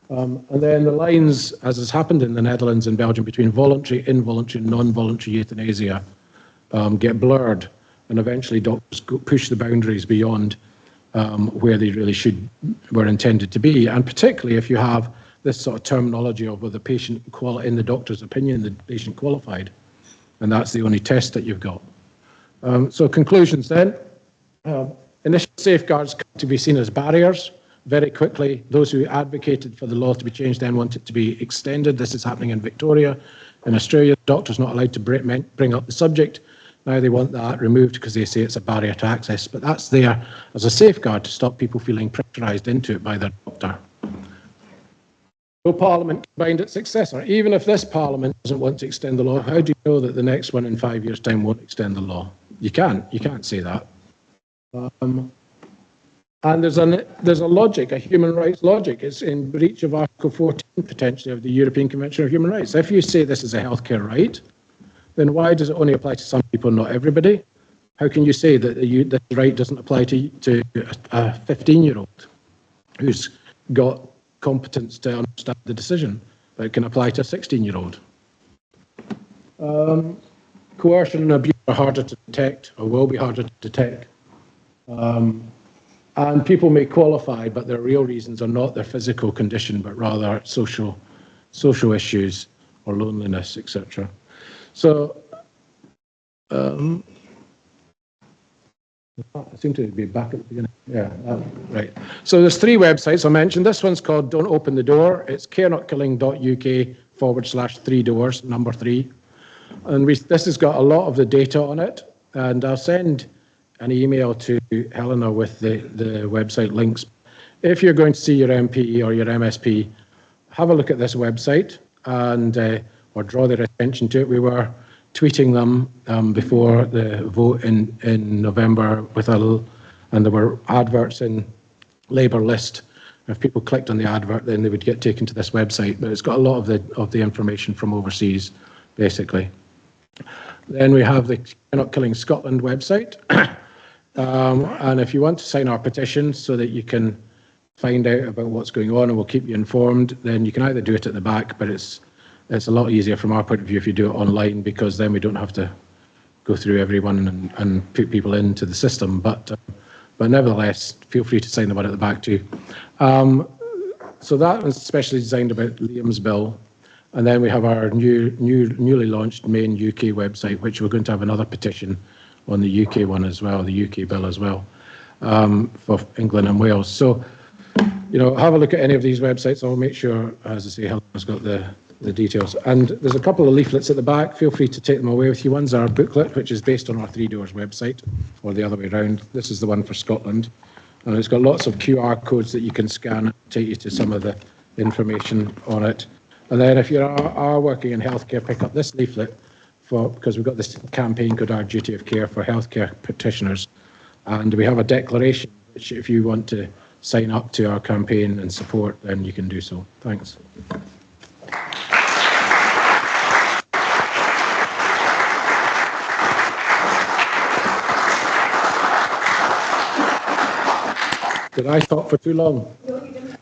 And then the lines, as has happened in the Netherlands and Belgium, between voluntary, involuntary, non-voluntary euthanasia get blurred, and eventually doctors push the boundaries beyond where they really were intended to be. And particularly if you have this sort of terminology of whether the patient in the doctor's opinion, the patient qualified, and that's the only test that you've got. So conclusions then. Initial safeguards come to be seen as barriers. Very quickly, those who advocated for the law to be changed then want it to be extended. This is happening in Victoria. In Australia, doctors not allowed to bring up the subject. Now they want that removed because they say it's a barrier to access. But that's there as a safeguard to stop people feeling pressurised into it by their doctor. Will Parliament bind its successor? Even if this Parliament doesn't want to extend the law, how do you know that the next one in 5 years' time won't extend the law? You can't say that. And there's a logic, a human rights logic. It's in breach of Article 14, potentially, of the European Convention of Human Rights. If you say this is a healthcare right, then why does it only apply to some people, not everybody? How can you say that this right doesn't apply to a 15-year-old who's got competence to understand the decision, but it can apply to a 16-year-old? Coercion and abuse are harder to detect, or will be harder to detect. And people may qualify, but their real reasons are not their physical condition, but rather social social issues or loneliness, etc. So I seem to be back at the beginning. Yeah, right. So there's 3 websites I mentioned. This one's called Don't Open the Door. It's carenotKilling.uk/3 doors, number 3. And this has got a lot of the data on it. And I'll send an email to Helena with the website links. If you're going to see your MP or your MSP, have a look at this website and or draw their attention to it. We were tweeting them before the vote in November and there were adverts in Labour list. If people clicked on the advert, then they would get taken to this website. But it's got a lot of the information from overseas, basically. Then we have the You're Not Killing Scotland website. And if you want to sign our petition so that you can find out about what's going on and we'll keep you informed, then you can either do it at the back, but it's a lot easier from our point of view if you do it online, because then we don't have to go through everyone and put people into the system. But nevertheless, feel free to sign the one at the back too. So that was especially designed about Liam's bill. And then we have our newly launched main UK website, which we're going to have another petition on the UK one as well, the UK bill as well, for England and Wales. So, have a look at any of these websites. I'll make sure, as I say, Helena's got the details. And there's a couple of leaflets at the back. Feel free to take them away with you. One's our booklet, which is based on our 3 Doors website, or the other way around. This is the one for Scotland. And it's got lots of QR codes that you can scan and take you to some of the information on it. And then if you are working in healthcare, pick up this leaflet because we've got this campaign called Our Duty of Care for Healthcare Practitioners. And we have a declaration, which if you want to sign up to our campaign and support, then you can do so. Thanks. Did I talk for too long? No, you didn't.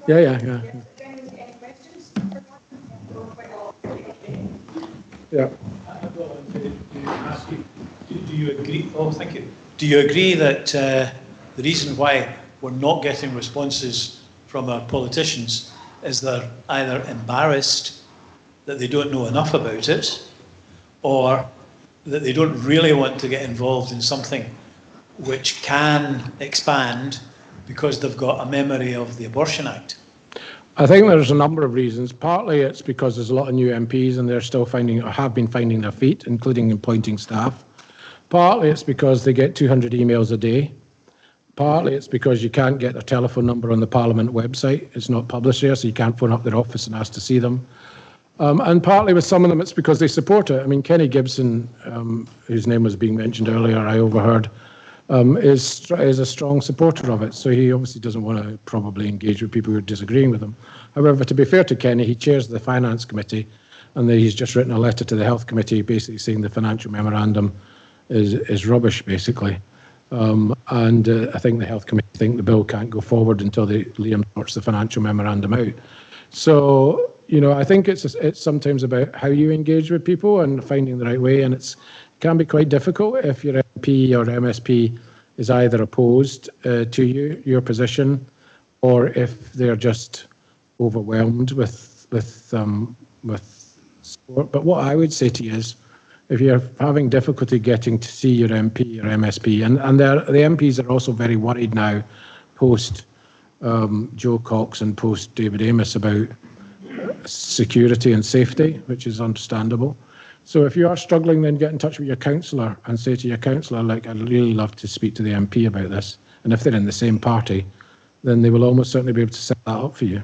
Yeah. Any questions? Yeah. I'd like to ask you, do you agree? Oh, thank you. Do you agree that the reason why we're not getting responses from our politicians is they're either embarrassed that they don't know enough about it, or that they don't really want to get involved in something which can expand because they've got a memory of the Abortion Act? I think there's a number of reasons. Partly it's because there's a lot of new MPs and they're still finding, or have been finding their feet, including appointing staff. Partly it's because they get 200 emails a day. Partly it's because you can't get their telephone number on the Parliament website. It's not published there, so you can't phone up their office and ask to see them. And partly with some of them, it's because they support it. I mean, Kenny Gibson, whose name was being mentioned earlier, I overheard, is a strong supporter of it. So he obviously doesn't want to probably engage with people who are disagreeing with him. However, to be fair to Kenny, he chairs the Finance Committee, and he's just written a letter to the Health Committee basically saying the financial memorandum is rubbish, basically. I think the Health Committee think the bill can't go forward until Liam sorts the financial memorandum out. So, I think it's sometimes about how you engage with people and finding the right way, and it can be quite difficult if your MP or MSP is either opposed to your position, or if they're just overwhelmed with support. But what I would say to you is, if you're having difficulty getting to see your MP or MSP, and the MPs are also very worried now, post Joe Cox and post David Amos, about security and safety, which is understandable. So if you are struggling, then get in touch with your councillor and say to your councillor, like, I'd really love to speak to the MP about this. And if they're in the same party, then they will almost certainly be able to set that up for you.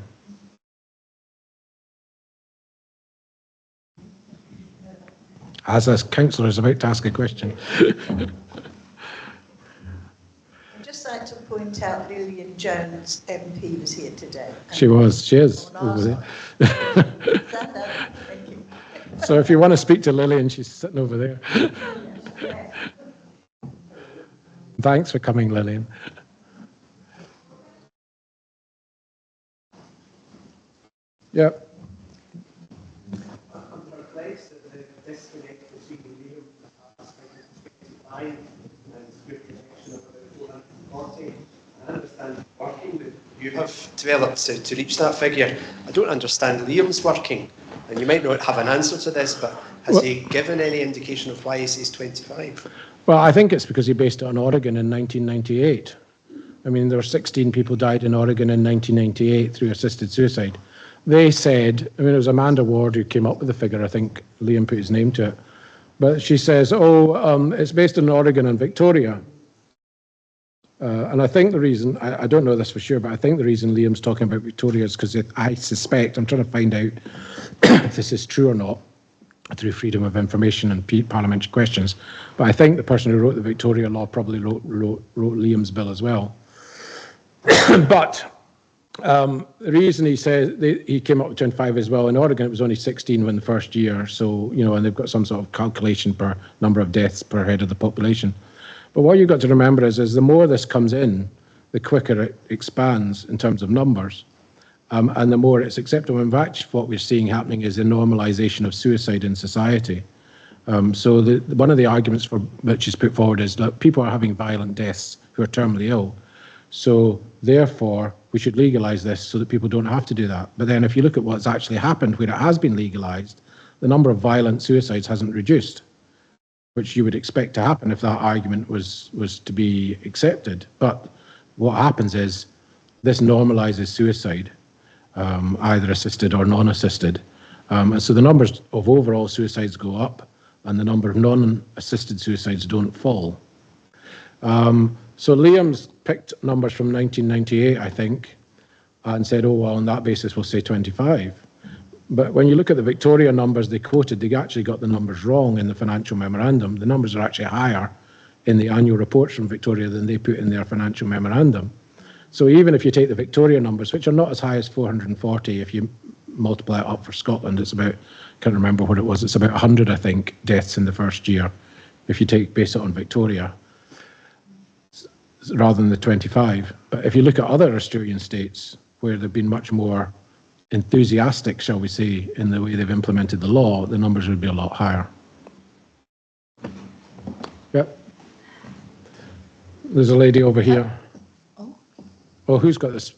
As a councillor is about to ask a question. I'd just like to point out Lillian Jones, MP, was here today. She is over there. Stand up. Thank you. So if you want to speak to Lillian, she's sitting over there. Yes. Thanks for coming, Lillian. Yep. You have developed to reach that figure. I don't understand Liam's working, and you might not have an answer to this, but has he given any indication of why he says 25? Well, I think it's because he based it on Oregon in 1998. I mean, there were 16 people died in Oregon in 1998 through assisted suicide. They said, I mean, it was Amanda Ward who came up with the figure. I think Liam put his name to it. But she says, it's based on Oregon and Victoria. And I think the reason, I don't know this for sure, but I think the reason Liam's talking about Victoria is because I suspect, I'm trying to find out if this is true or not, through freedom of information and parliamentary questions, but I think the person who wrote the Victoria law probably wrote Liam's bill as well. But the reason he says he came up with 25 as well, in Oregon it was only 16 in the first year, so, you know, and they've got some sort of calculation per number of deaths per head of the population. But what you've got to remember is the more this comes in, the quicker it expands in terms of numbers. And the more it's acceptable. In fact, what we're seeing happening is a normalisation of suicide in society. So one of the arguments which is put forward is that people are having violent deaths who are terminally ill. So therefore, we should legalise this so that people don't have to do that. But then if you look at what's actually happened where it has been legalised, the number of violent suicides hasn't reduced, which you would expect to happen if that argument was to be accepted. But what happens is this normalises suicide. Either assisted or non-assisted. And so the numbers of overall suicides go up and the number of non-assisted suicides don't fall. So Liam's picked numbers from 1998, I think, and said, oh, well, on that basis, we'll say 25. But when you look at the Victoria numbers they quoted, they actually got the numbers wrong in the financial memorandum. The numbers are actually higher in the annual reports from Victoria than they put in their financial memorandum. So even if you take the Victoria numbers, which are not as high as 440, if you multiply it up for Scotland, it's about, can't remember what it was, it's about 100, I think, deaths in the first year, if you base it on Victoria, rather than the 25. But if you look at other Australian states where they've been much more enthusiastic, shall we say, in the way they've implemented the law, the numbers would be a lot higher. Yep. There's a lady over here. Oh, who's got this?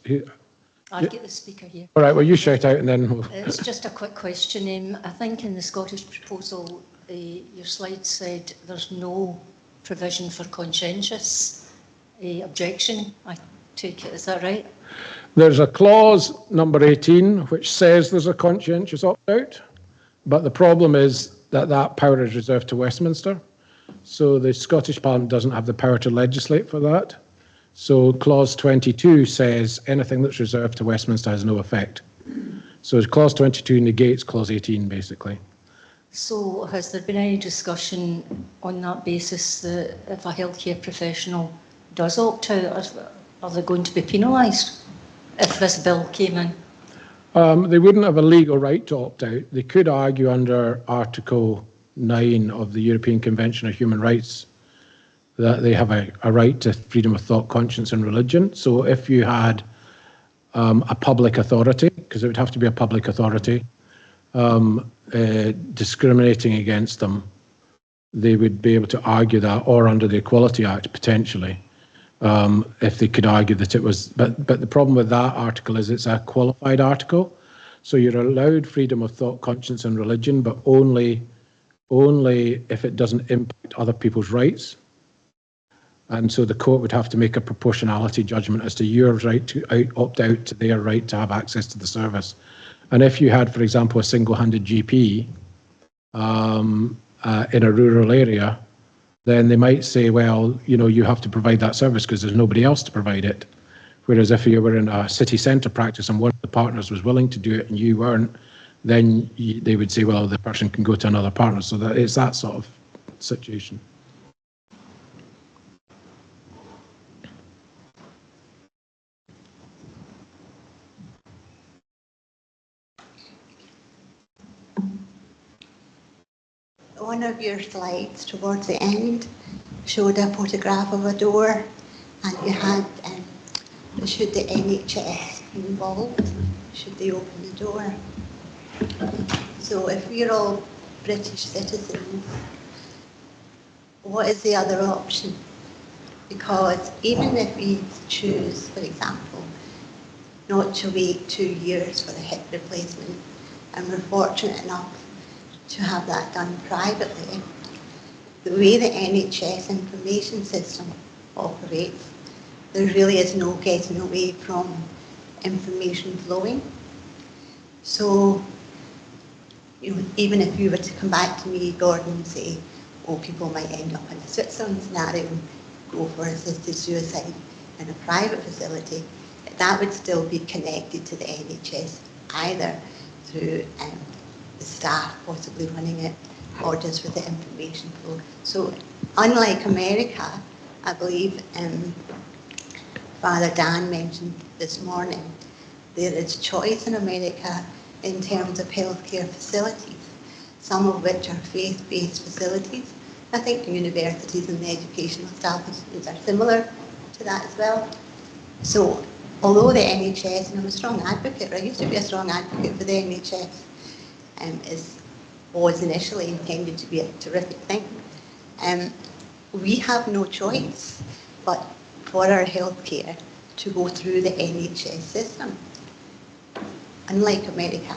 I'll get the speaker here. All right, well, you shout out and then we'll... It's just a quick question. I think in the Scottish proposal, your slide said there's no provision for conscientious objection. I take it, is that right? There's a clause, number 18, which says there's a conscientious opt-out, but the problem is that power is reserved to Westminster. So the Scottish Parliament doesn't have the power to legislate for that. So clause 22 says anything that's reserved to Westminster has no effect. So clause 22 negates clause 18, basically. So has there been any discussion on that basis that if a healthcare professional does opt out, are they going to be penalised if this bill came in? They wouldn't have a legal right to opt out. They could argue under Article 9 of the European Convention of Human Rights that they have a right to freedom of thought, conscience and religion. So if you had a public authority, because it would have to be a public authority, discriminating against them, they would be able to argue that, or under the Equality Act potentially, if they could argue that it was, but the problem with that article is it's a qualified article. So you're allowed freedom of thought, conscience and religion, but only if it doesn't impact other people's rights. And so the court would have to make a proportionality judgment as to your right to opt out to their right to have access to the service. And if you had, for example, a single-handed GP in a rural area, then they might say, well, you know, you have to provide that service because there's nobody else to provide it. Whereas if you were in a city centre practice and one of the partners was willing to do it and you weren't, then they would say, well, the person can go to another partner. So that it's that sort of situation. One of your slides towards the end showed a photograph of a door, and you had, should the NHS be involved? Should they open the door? So if we're all British citizens, what is the other option? Because even if we choose, for example, not to wait 2 years for the hip replacement. And we're fortunate enough to have that done privately. The way the NHS information system operates, there really is no getting away from information flowing. So, even if you were to come back to me, Gordon, and say, oh, people might end up in a Switzerland scenario and go for assisted suicide in a private facility, that would still be connected to the NHS, either through the staff possibly running it, or just with the information flow. So, unlike America, I believe Father Dan mentioned this morning, there is choice in America in terms of healthcare facilities, some of which are faith-based facilities. I think the universities and the educational establishments are similar to that as well. So, although the NHS, and I'm a strong advocate, I used to be a strong advocate for the NHS, was initially intended to be a terrific thing, we have no choice but for our healthcare to go through the NHS system, unlike America.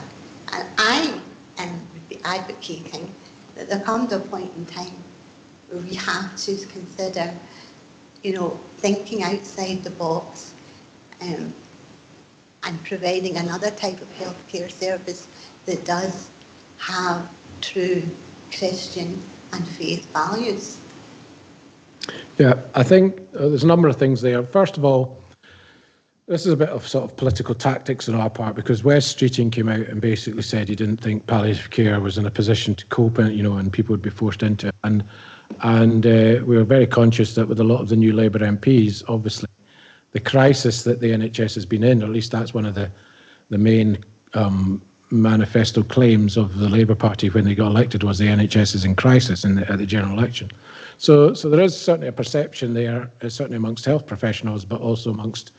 And I would be advocating that there comes a point in time where we have to consider, thinking outside the box and providing another type of healthcare service that does have true Christian and faith values. Yeah, I think there's a number of things there. First of all, this is a bit of sort of political tactics on our part, because Wes Streeting came out and basically said he didn't think palliative care was in a position to cope, and people would be forced into it. And we were very conscious that with a lot of the new Labour MPs, obviously, the crisis that the NHS has been in, or at least that's one of the main manifesto claims of the Labour Party when they got elected, was the NHS is in crisis at the general election. So there is certainly a perception there, certainly amongst health professionals, but also amongst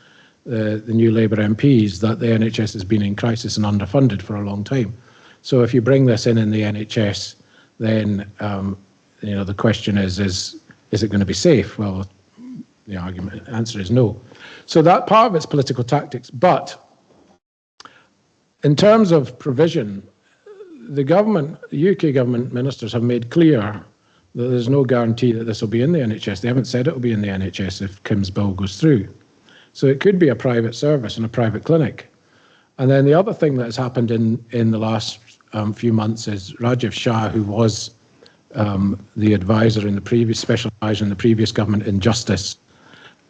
the new Labour MPs, that the NHS has been in crisis and underfunded for a long time. So if you bring this in the NHS, then the question is it going to be safe? Well, the answer is no. So that part of it's political tactics, but in terms of provision, the UK government ministers have made clear that there's no guarantee that this will be in the NHS. They haven't said it will be in the NHS if Kim's bill goes through. So it could be a private service and a private clinic. And then the other thing that has happened in the last few months is Rajiv Shah, who was the advisor in the previous, special advisor in the previous government in justice,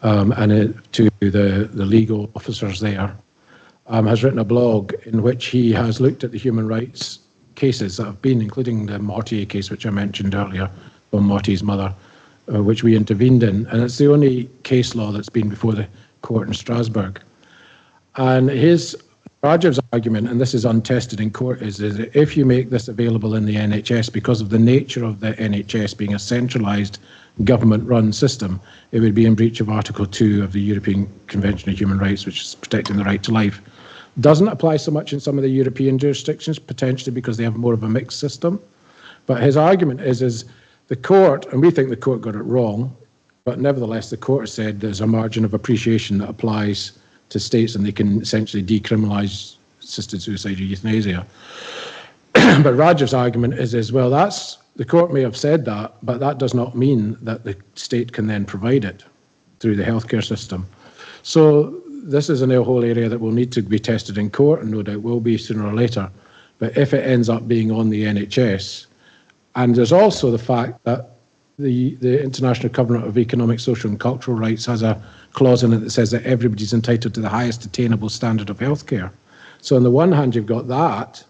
and to the legal officers there, has written a blog in which he has looked at the human rights cases that have been, including the Mortier case, which I mentioned earlier, from Mortier's mother, which we intervened in. And it's the only case law that's been before the court in Strasbourg. And Rajiv's argument, and this is untested in court, is that if you make this available in the NHS, because of the nature of the NHS being a centralised government-run system, it would be in breach of Article 2 of the European Convention of Human Rights, which is protecting the right to life. Doesn't apply so much in some of the European jurisdictions, potentially because they have more of a mixed system. But his argument is the court, and we think the court got it wrong, but nevertheless the court has said there's a margin of appreciation that applies to states, and they can essentially decriminalise assisted suicide or euthanasia. But Rajiv's argument is well, the court may have said that, but that does not mean that the state can then provide it through the healthcare system. So this is a whole area that will need to be tested in court, and no doubt will be sooner or later. But if it ends up being on the NHS, and there's also the fact that the International Covenant of Economic, Social and Cultural Rights has a clause in it that says that everybody's entitled to the highest attainable standard of healthcare. So on the one hand, you've got that,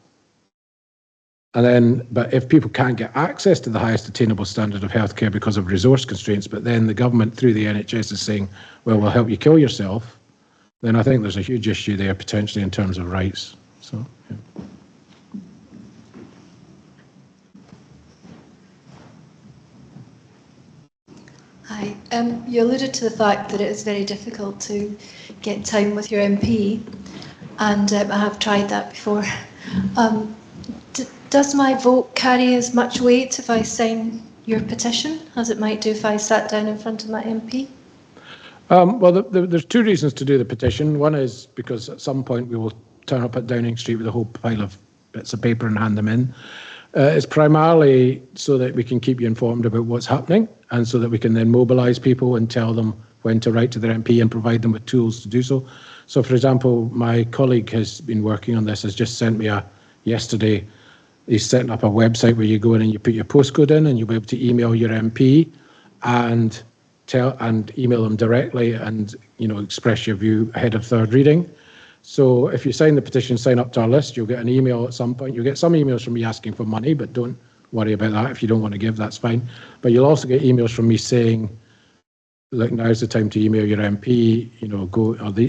but if people can't get access to the highest attainable standard of healthcare because of resource constraints, but then the government through the NHS is saying, well, we'll help you kill yourself, then I think there's a huge issue there potentially in terms of rights. So, yeah. Hi. You alluded to the fact that it is very difficult to get time with your MP, and I have tried that before. Does my vote carry as much weight if I sign your petition as it might do if I sat down in front of my MP? Well, there's two reasons to do the petition. One is because at some point we will turn up at Downing Street with a whole pile of bits of paper and hand them in. It's primarily so that we can keep you informed about what's happening, and so that we can then mobilise people and tell them when to write to their MP and provide them with tools to do so. So, for example, my colleague has been working on this, has just sent me yesterday, he's setting up a website where you go in and you put your postcode in, and you'll be able to email your MP and email them directly, and express your view ahead of third reading. So if you sign the petition, sign up to our list, you'll get an email at some point. You'll get some emails from me asking for money, but don't worry about that. If you don't want to give, that's fine. But you'll also get emails from me saying, look, now's the time to email your MP,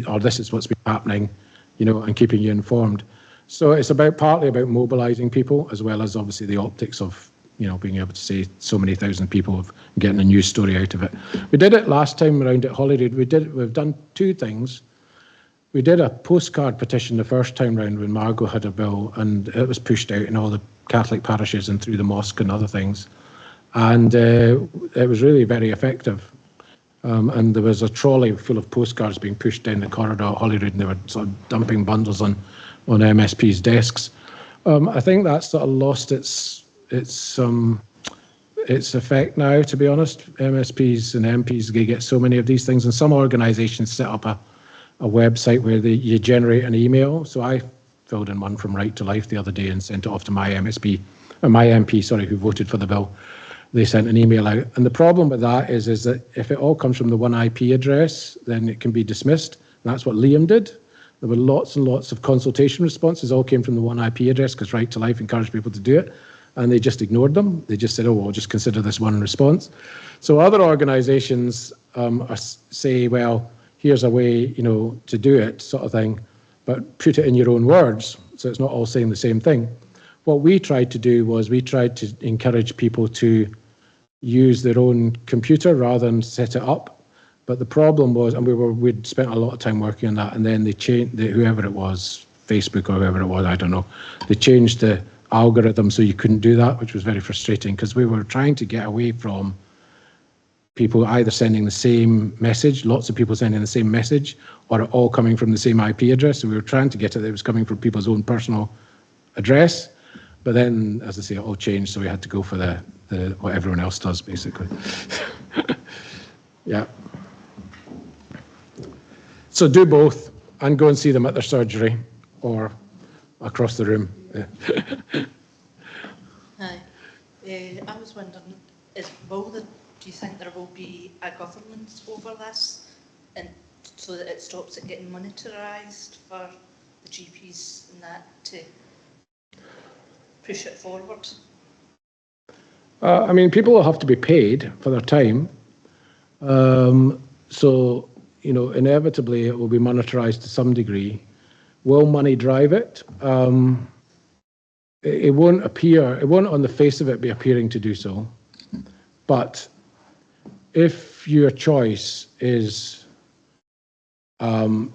or this is what's been happening, and keeping you informed. So it's partly about mobilising people, as well as obviously the optics of being able to say so many thousand people of getting a news story out of it. We did it last time around at Holyrood. We've done two things. We did a postcard petition the first time round when Margot had a bill, and it was pushed out in all the Catholic parishes and through the mosque and other things. And it was really very effective. And there was a trolley full of postcards being pushed down the corridor at Holyrood, and they were sort of dumping bundles on MSP's desks. I think that's sort of lost its effect now, to be honest. MSPs and MPs, they get so many of these things, and some organisations set up a website where you generate an email. So I filled in one from Right to Life the other day and sent it off to my MP, who voted for the bill. They sent an email out. And the problem with that is that if it all comes from the one IP address, then it can be dismissed. And that's what Liam did. There were lots and lots of consultation responses, all came from the one IP address, because Right to Life encouraged people to do it. And they just ignored them. They just said, oh, we'll just consider this one response. So other organisations say, well, here's a way, to do it, sort of thing, but put it in your own words, so it's not all saying the same thing. What we tried to do was we tried to encourage people to use their own computer rather than set it up. But the problem was, and we'd spent a lot of time working on that, and then they changed, whoever it was, Facebook or whoever it was, I don't know, they changed the algorithm so you couldn't do that, which was very frustrating, because we were trying to get away from people either sending the same message, lots of people sending the same message, or it all coming from the same IP address. So we were trying to get it that it was coming from people's own personal address. But then, as I say, it all changed, so we had to go for the what everyone else does, basically. Yeah. So do both, and go and see them at their surgery, or across the room. Yeah. Hi. I was wondering, do you think there will be a governance over this, and so that it stops it getting monetarised for the GPs and that to push it forward? I mean, people will have to be paid for their time. So, inevitably it will be monetarised to some degree. Will money drive it? It won't on the face of it be appearing to do so. But if your choice is, 5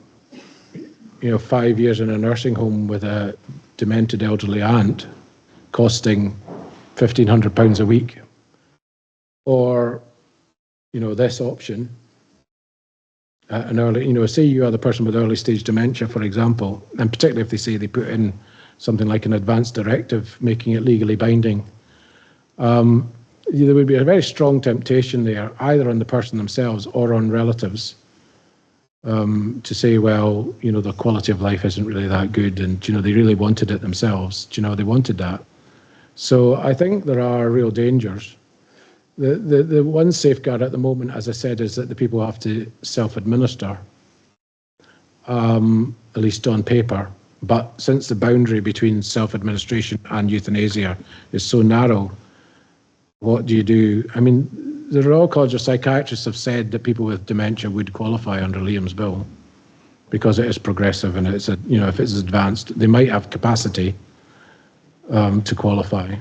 years in a nursing home with a demented elderly aunt costing £1,500 a week, or, this option, an early, say you are the person with early stage dementia, for example, and particularly if they say they put in something like an advance directive, making it legally binding, there would be a very strong temptation there, either on the person themselves or on relatives, to say, well, the quality of life isn't really that good, and, they really wanted it themselves. They wanted that. So I think there are real dangers. The one safeguard at the moment, as I said, is that the people have to self-administer, at least on paper. But since the boundary between self-administration and euthanasia is so narrow, what do you do? I mean, the Royal College of Psychiatrists have said that people with dementia would qualify under Liam's bill because it is progressive, and it's if it's advanced, they might have capacity to qualify.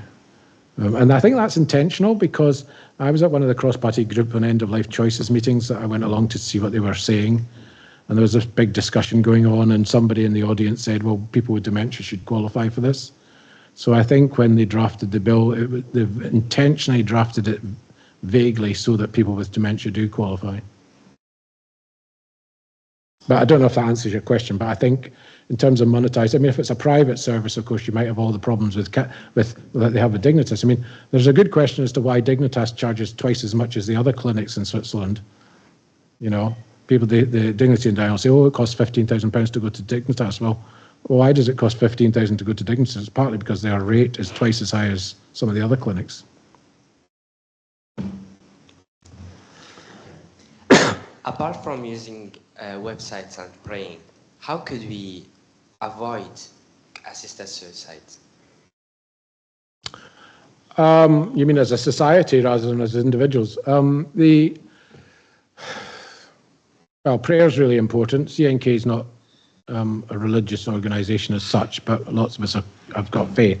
And I think that's intentional, because I was at one of the cross-party group on end-of-life choices meetings that I went along to see what they were saying. And there was this big discussion going on, and somebody in the audience said, well, people with dementia should qualify for this. So I think when they drafted the bill, they've intentionally drafted it vaguely so that people with dementia do qualify. But I don't know if that answers your question, but I think in terms of monetized, I mean, if it's a private service, of course, you might have all the problems with that they have with Dignitas. I mean, there's a good question as to why Dignitas charges twice as much as the other clinics in Switzerland. You know, people, the Dignity and Dial say, oh, it costs £15,000 to go to Dignitas. Well, why does it cost £15,000 to go to Dignitas? It's partly because their rate is twice as high as some of the other clinics. Apart from using websites and praying, how could we avoid assisted suicide? You mean as a society rather than as individuals? Well, prayer is really important. CNK is not a religious organisation as such, but lots of us have got faith.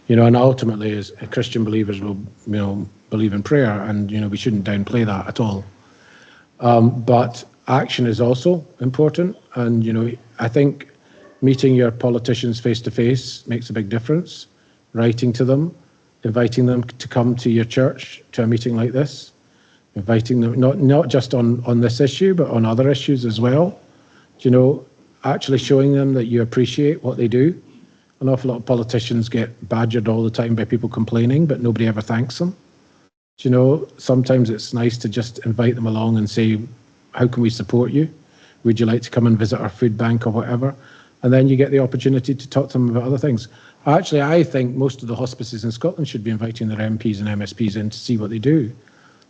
You know, and ultimately, as Christian believers, will believe in prayer, and we shouldn't downplay that at all. But action is also important, and I think meeting your politicians face to face makes a big difference. Writing to them, inviting them to come to your church to a meeting like this, inviting them not just on this issue but on other issues as well. Actually showing them that you appreciate what they do. An awful lot of politicians get badgered all the time by people complaining, but nobody ever thanks them. Sometimes it's nice to just invite them along and say, how can we support you? Would you like to come and visit our food bank or whatever? And then you get the opportunity to talk to them about other things. Actually, I think most of the hospices in Scotland should be inviting their MPs and MSPs in to see what they do,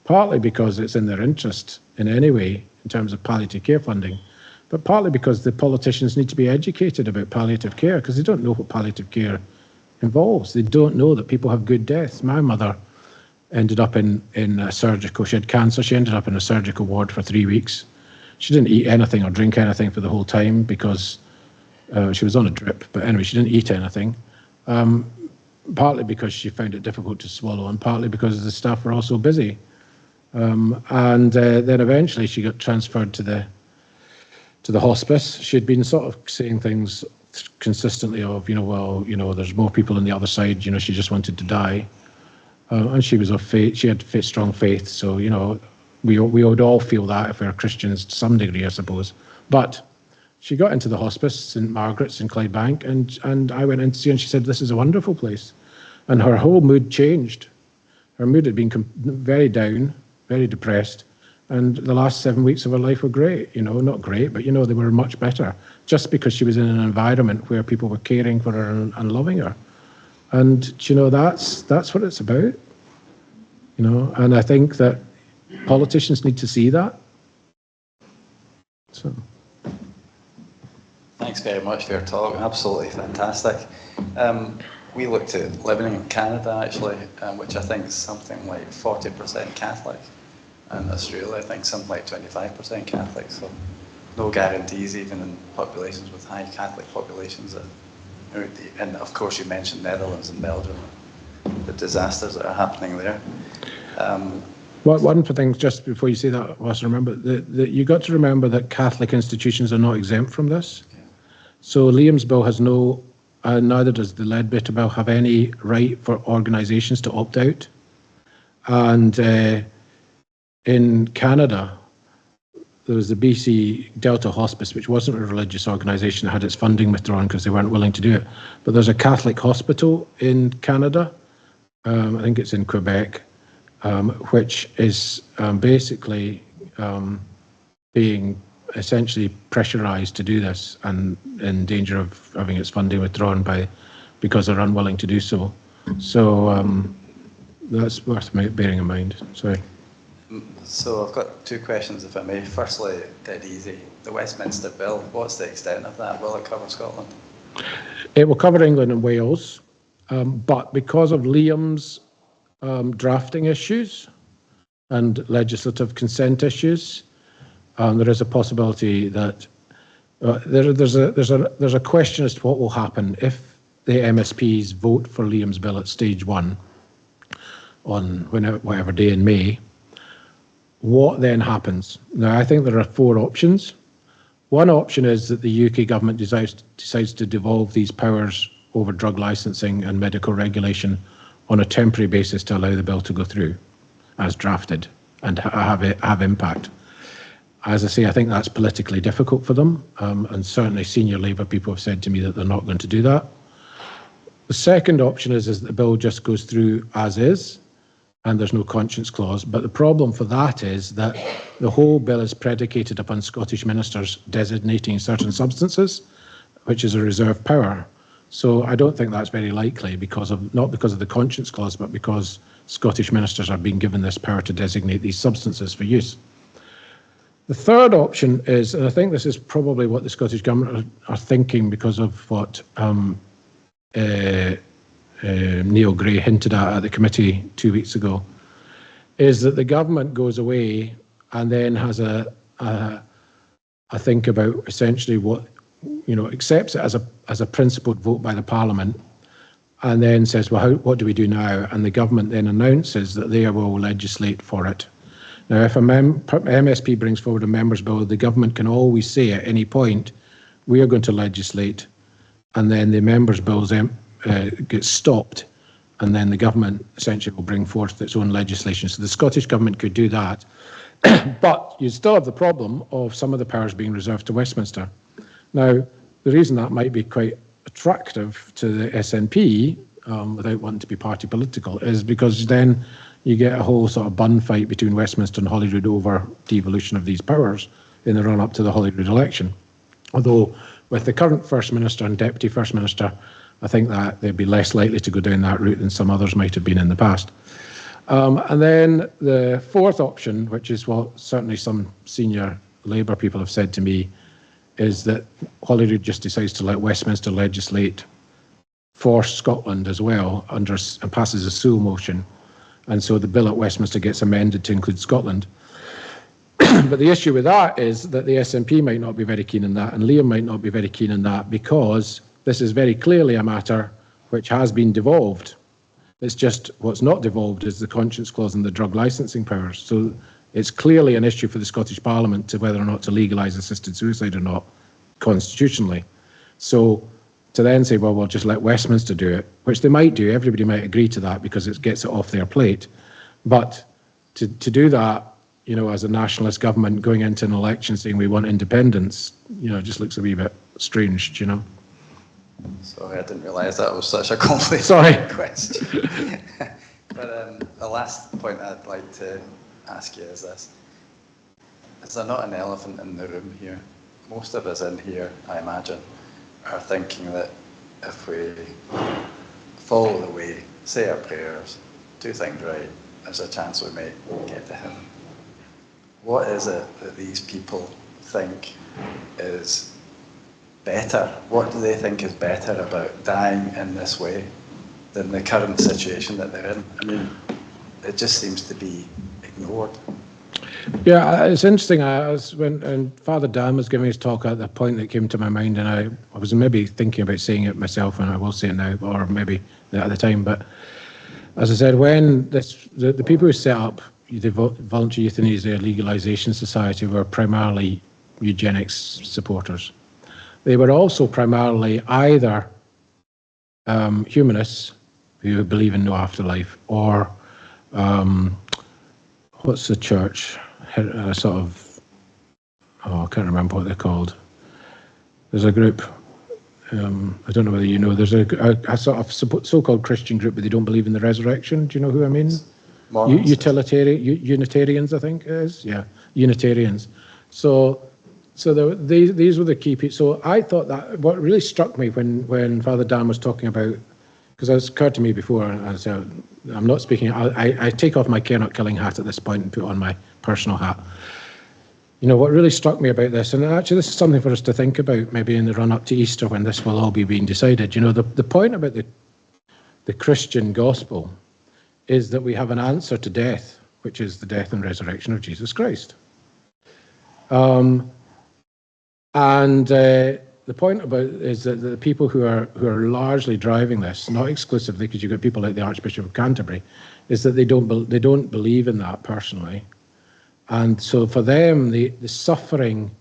partly because it's in their interest in any way in terms of palliative care funding, but partly because the politicians need to be educated about palliative care, because they don't know what palliative care involves. They don't know that people have good deaths. My mother ended up in a surgical, she had cancer, she ended up in a surgical ward for 3 weeks. She didn't eat anything or drink anything for the whole time because she was on a drip, but anyway, she didn't eat anything. Partly because she found it difficult to swallow, and partly because the staff were also busy. And then eventually she got transferred to the hospice. She'd been sort of saying things consistently of, there's more people on the other side, she just wanted to die. And she was of faith, she had strong faith, so, we would all feel that if we're Christians to some degree, I suppose. But she got into the hospice, St Margaret's in Clydebank, and I went in to see her, and she said, this is a wonderful place. And her whole mood changed. Her mood had been very down, very depressed, and the last 7 weeks of her life were great, not great, but, they were much better, just because she was in an environment where people were caring for her and loving her. And, that's what it's about, and I think that politicians need to see that. So. Thanks very much for your talk. Absolutely fantastic. We looked at living in Canada, actually, which I think is something like 40% Catholic. And Australia, I think something like 25% Catholic. So no guarantees, even in populations with high Catholic populations. And of course, you mentioned Netherlands and Belgium, the disasters that are happening there. One thing, just before you say that, was remember that you got to remember that Catholic institutions are not exempt from this. Okay. So Liam's bill has no, neither does the Leadbitter bill have any right for organisations to opt out. And in Canada, there was the BC Delta Hospice, which wasn't a religious organisation, that had its funding withdrawn because they weren't willing to do it. But there's a Catholic hospital in Canada, I think it's in Quebec, which is basically being essentially pressurised to do this and in danger of having its funding withdrawn because they're unwilling to do so. So that's worth bearing in mind. Sorry. So I've got two questions, if I may. Firstly, dead easy, the Westminster Bill, what's the extent of that? Will it cover Scotland? It will cover England and Wales, but because of Liam's drafting issues and legislative consent issues, there is a possibility that there's a question as to what will happen if the MSPs vote for Liam's bill at stage 1 on whatever day in May. What then happens? Now, I think there are 4 options. One option is that the UK government decides to devolve these powers over drug licensing and medical regulation on a temporary basis to allow the bill to go through as drafted and have impact. As I say, I think that's politically difficult for them, and certainly senior Labour people have said to me that they're not going to do that. The second option is that the bill just goes through as is, and there's no conscience clause. But the problem for that is that the whole bill is predicated upon Scottish ministers designating certain substances, which is a reserved power. So I don't think that's very likely, not because of the conscience clause, but because Scottish ministers are being given this power to designate these substances for use. The third option is, and I think this is probably what the Scottish Government are thinking because of what Neil Gray hinted at the committee 2 weeks ago, is that the government goes away and then has a think about essentially what, accepts it as a principled vote by the Parliament, and then says, well, what do we do now? And the government then announces that they will legislate for it. Now, if a MSP brings forward a member's bill, the government can always say at any point, we are going to legislate, and then the member's bills get stopped, and then the government essentially will bring forth its own legislation. So the Scottish Government could do that, but you still have the problem of some of the powers being reserved to Westminster. Now, the reason that might be quite attractive to the SNP, without wanting to be party political, is because then you get a whole sort of bun fight between Westminster and Holyrood over devolution of these powers in the run-up to the Holyrood election. Although with the current First Minister and Deputy First Minister, I think that they'd be less likely to go down that route than some others might have been in the past. And then the fourth option, which is what certainly some senior Labour people have said to me, is that Holyrood just decides to let Westminster legislate for Scotland as well, and passes a Sewell motion. And so the bill at Westminster gets amended to include Scotland. But the issue with that is that the SNP might not be very keen on that, and Liam might not be very keen on that, because this is very clearly a matter which has been devolved. It's just what's not devolved is the conscience clause and the drug licensing powers. So it's clearly an issue for the Scottish Parliament to whether or not to legalise assisted suicide or not, constitutionally. So to then say, well, we'll just let Westminster do it, which they might do, everybody might agree to that because it gets it off their plate. But to do that, as a nationalist government going into an election saying we want independence, just looks a wee bit strange, Sorry, I didn't realise that was such a complicated question. But the last point I'd like to ask you is this. Is there not an elephant in the room here? Most of us in here, I imagine, are thinking that if we follow the way, say our prayers, do things right, there's a chance we may get to heaven. What is it that these people think is better? What do they think is better about dying in this way than the current situation that they're in? I mean, it just seems to be ignored. Yeah, it's interesting. When Father Dan was giving his talk, at the point that came to my mind, and I was maybe thinking about saying it myself, and I will say it now, or maybe at the time. But as I said, when the people who set up the Voluntary Euthanasia Legalisation Society were primarily eugenics supporters. They were also primarily either humanists who believe in no afterlife, or what's the church? I can't remember what they're called. There's a group, I don't know whether you know, there's a sort of so-called Christian group, but they don't believe in the resurrection. Do you know who I mean? Unitarians, I think it is. Yeah, Unitarians. So these were the key people. So I thought that what really struck me when Father Dan was talking about, because it's occurred to me before, and I said, I'm not speaking, I take off my care not killing hat at this point and put on my personal hat. What really struck me about this, and actually this is something for us to think about maybe in the run-up to Easter when this will all be being decided. The point about the Christian gospel is that we have an answer to death, which is the death and resurrection of Jesus Christ. The point about it is that the people who are largely driving this, not exclusively, because you've got people like the Archbishop of Canterbury, is that they don't believe in that personally, and so for them the suffering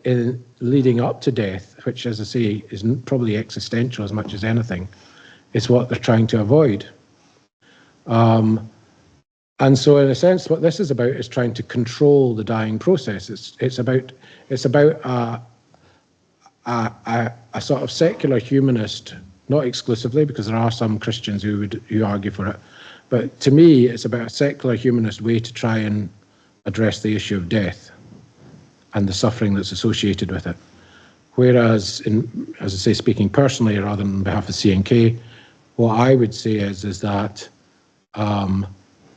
in leading up to death, which, as I say, is probably existential as much as anything, is what they're trying to avoid. And And so, in a sense, what this is about is trying to control the dying process. It's about a sort of secular humanist, not exclusively, because there are some Christians who argue for it, but to me, it's about a secular humanist way to try and address the issue of death and the suffering that's associated with it. Whereas, as I say, speaking personally rather than on behalf of CNK, what I would say is that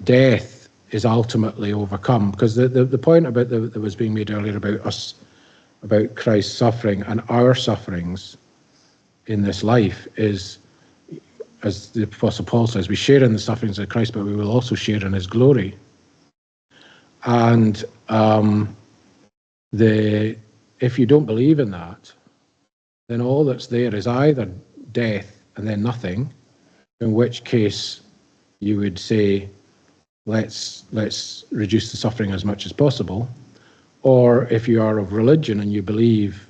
death is ultimately overcome, because the point about that was being made earlier about Christ's suffering and our sufferings in this life is, as the Apostle Paul says, we share in the sufferings of Christ, but we will also share in his glory. And if you don't believe in that, then all that's there is either death and then nothing, in which case you would say, let's reduce the suffering as much as possible. Or if you are of religion and you believe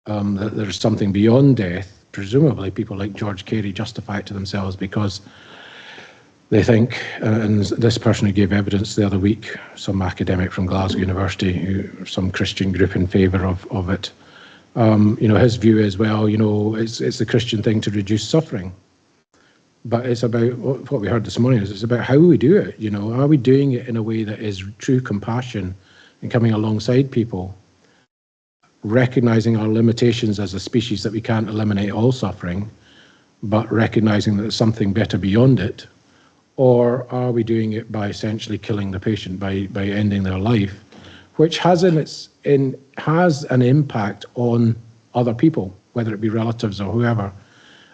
that there's something beyond death, presumably people like George Carey justify it to themselves because they think, and this person who gave evidence the other week, some academic from Glasgow University, some Christian group in favour of it, his view is, well, it's the Christian thing to reduce suffering. But it's about what we heard this morning, it's about how we do it. Are we doing it in a way that is true compassion and coming alongside people, recognizing our limitations as a species, that we can't eliminate all suffering, but recognizing that there's something better beyond it? Or are we doing it by essentially killing the patient, by ending their life, which has an impact on other people, whether it be relatives or whoever,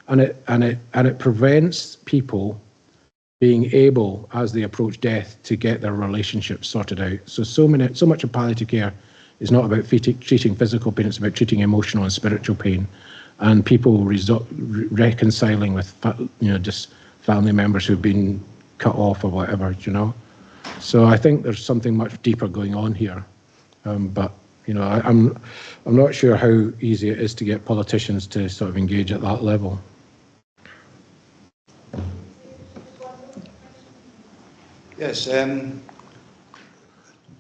and it prevents people being able, as they approach death, to get their relationships sorted out. So much of palliative care is not about treating physical pain; it's about treating emotional and spiritual pain, and people reconciling with just family members who've been cut off or whatever. So I think there's something much deeper going on here, but I'm not sure how easy it is to get politicians to sort of engage at that level. Yes,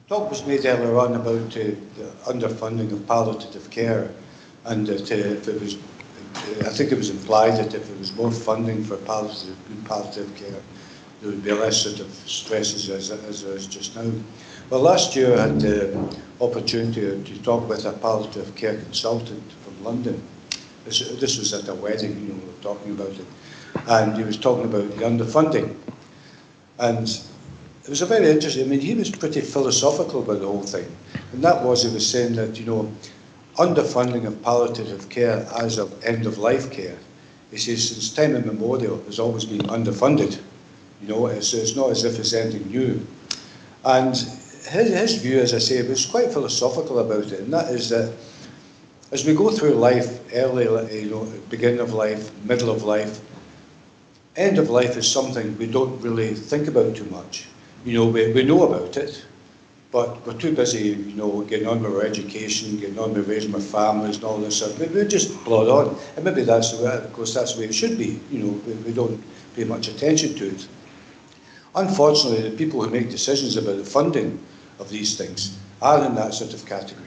talk was made earlier on about the underfunding of palliative care, and that if it was, I think it was implied that if it was more funding for palliative care, there would be less sort of stresses as there is just now. Well, last year I had the opportunity to talk with a palliative care consultant from London. This was at a wedding, we were talking about it, and he was talking about the underfunding. And it was a very interesting, he was pretty philosophical about the whole thing. And that was, he was saying that, underfunding of palliative care as of end-of-life care, he says, since time immemorial, has always been underfunded. It's not as if it's anything new. And his view, as I say, was quite philosophical about it, and that is that as we go through life, early, beginning of life, middle of life, end of life is something we don't really think about too much. We know about it, but we're too busy, getting on with our education, getting on with raising our families and all this stuff. We just plod on, and maybe that's the way, of course, that's the way it should be. We don't pay much attention to it. Unfortunately, the people who make decisions about the funding of these things are in that sort of category.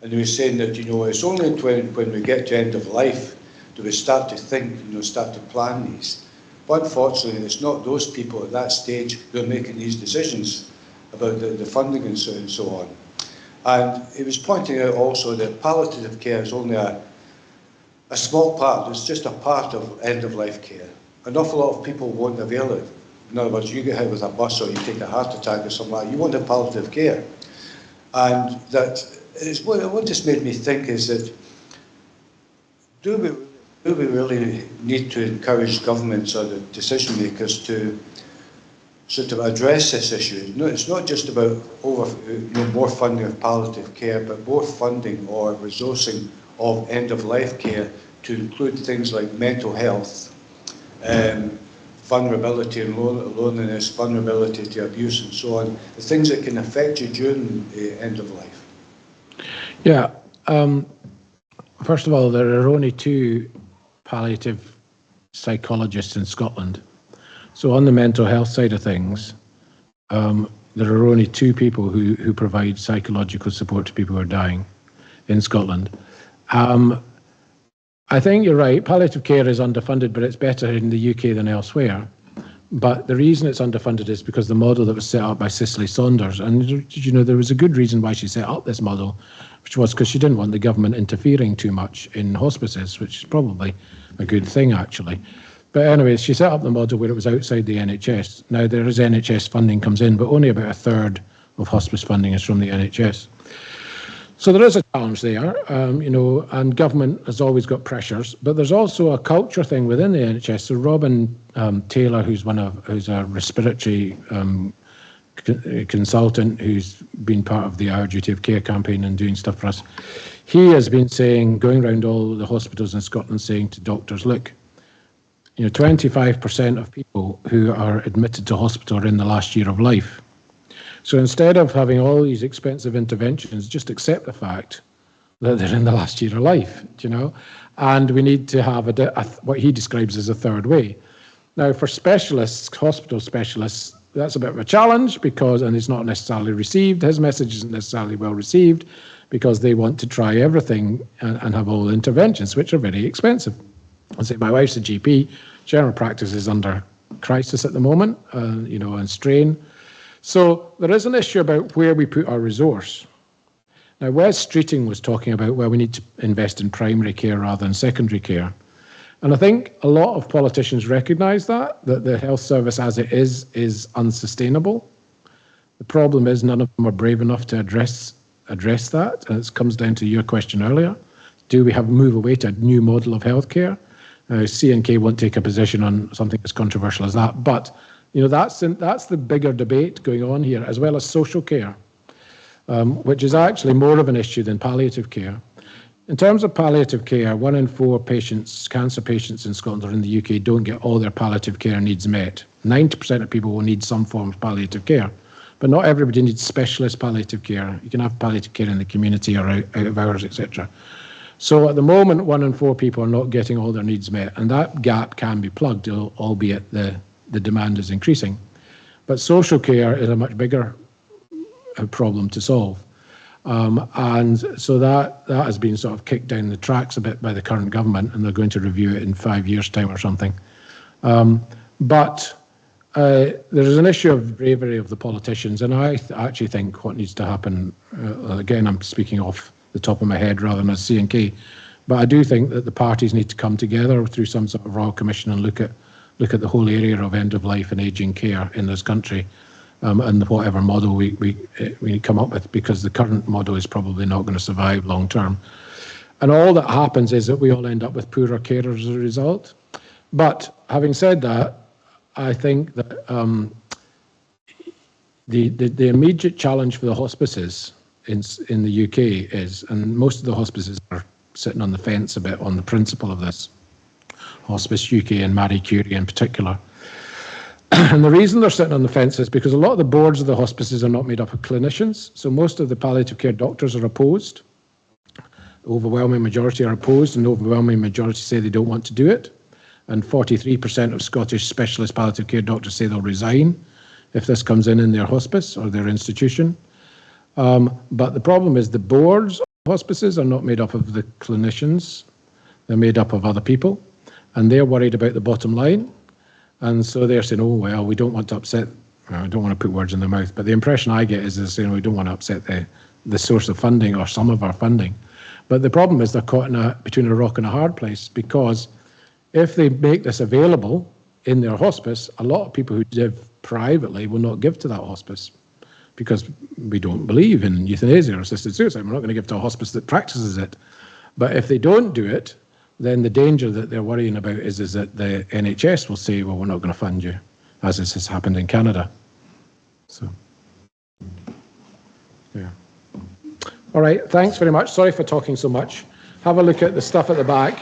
And they were saying that, it's only when we get to end of life do we start to think, start to plan these. But unfortunately, it's not those people at that stage who are making these decisions about the funding and so on. And he was pointing out also that palliative care is only a small part, it's just a part of end-of-life care. An awful lot of people won't avail it. In other words, you get hit with a bus or you take a heart attack or something like that, you won't have palliative care. And that is what just made me think is that do we really need to encourage governments or the decision makers to sort of address this issue? It's not just about more funding of palliative care, but more funding or resourcing of end-of-life care to include things like mental health, vulnerability and loneliness, vulnerability to abuse and so on, the things that can affect you during the end of life. Yeah. First of all, there are only 2 palliative psychologists in Scotland. So on the mental health side of things, there are only 2 people who provide psychological support to people who are dying in Scotland. I think you're right, palliative care is underfunded, but it's better in the UK than elsewhere. But the reason it's underfunded is because the model that was set up by Cicely Saunders, and you know, there was a good reason why she set up this model, which was because she didn't want the government interfering too much in hospices, which is probably a good thing, actually. But anyway, she set up the model where it was outside the NHS. Now, there is NHS funding comes in, but only about 1/3 of hospice funding is from the NHS. So there is a challenge there, you know, and government has always got pressures, but there's also a culture thing within the NHS. So Robin Taylor, who's a respiratory consultant who's been part of the Our Duty of Care campaign and doing stuff for us, he has been saying, going around all the hospitals in Scotland, saying to doctors, look, you know, 25% of people who are admitted to hospital are in the last year of life. So instead of having all these expensive interventions, just accept the fact that they're in the last year of life, you know, and we need to have what he describes as a third way. Now, for specialists, hospital specialists, that's a bit of a challenge because, and it's not necessarily received, his message isn't necessarily well received because they want to try everything and have all the interventions, which are very expensive. I say my wife's a GP, general practice is under crisis at the moment, you know, and strain. So there is an issue about where we put our resource. Now, Wes Streeting was talking about where we need to invest in primary care rather than secondary care. And I think a lot of politicians recognise that the health service as it is unsustainable. The problem is none of them are brave enough to address that. And it comes down to your question earlier. Do we move away to a new model of healthcare? C&K won't take a position on something as controversial as that, but you know, that's the bigger debate going on here, as well as social care, which is actually more of an issue than palliative care. In terms of palliative care, 1 in 4 patients, cancer patients in Scotland or in the UK, don't get all their palliative care needs met. 90% of people will need some form of palliative care, but not everybody needs specialist palliative care. You can have palliative care in the community or out of hours, etc. So at the moment, 1 in 4 people are not getting all their needs met, and that gap can be plugged, albeit the demand is increasing. But social care is a much bigger problem to solve. And so that has been sort of kicked down the tracks a bit by the current government, and they're going to review it in 5 years' time or something. But there is an issue of bravery of the politicians, and I actually think what needs to happen, again, I'm speaking off the top of my head rather than as C&K, but I do think that the parties need to come together through some sort of royal commission and look at the whole area of end-of-life and ageing care in this country, and whatever model we come up with, because the current model is probably not going to survive long term. And all that happens is that we all end up with poorer care as a result. But having said that, I think that the immediate challenge for the hospices in the UK is, and most of the hospices are sitting on the fence a bit on the principle of this, Hospice UK and Marie Curie in particular. And the reason they're sitting on the fence is because a lot of the boards of the hospices are not made up of clinicians. So most of the palliative care doctors are opposed. The overwhelming majority are opposed, and the overwhelming majority say they don't want to do it. And 43% of Scottish specialist palliative care doctors say they'll resign if this comes in their hospice or their institution. But the problem is the boards of hospices are not made up of the clinicians. They're made up of other people, and they're worried about the bottom line. And so they're saying, oh, well, we don't want to upset, I don't want to put words in their mouth, but the impression I get is they're saying we don't want to upset the source of funding or some of our funding. But the problem is they're caught between a rock and a hard place, because if they make this available in their hospice, a lot of people who live privately will not give to that hospice because we don't believe in euthanasia or assisted suicide. We're not going to give to a hospice that practices it. But if they don't do it, then the danger that they're worrying about is that the NHS will say, well, we're not going to fund you, as this has happened in Canada. So, yeah. All right, thanks very much. Sorry for talking so much. Have a look at the stuff at the back.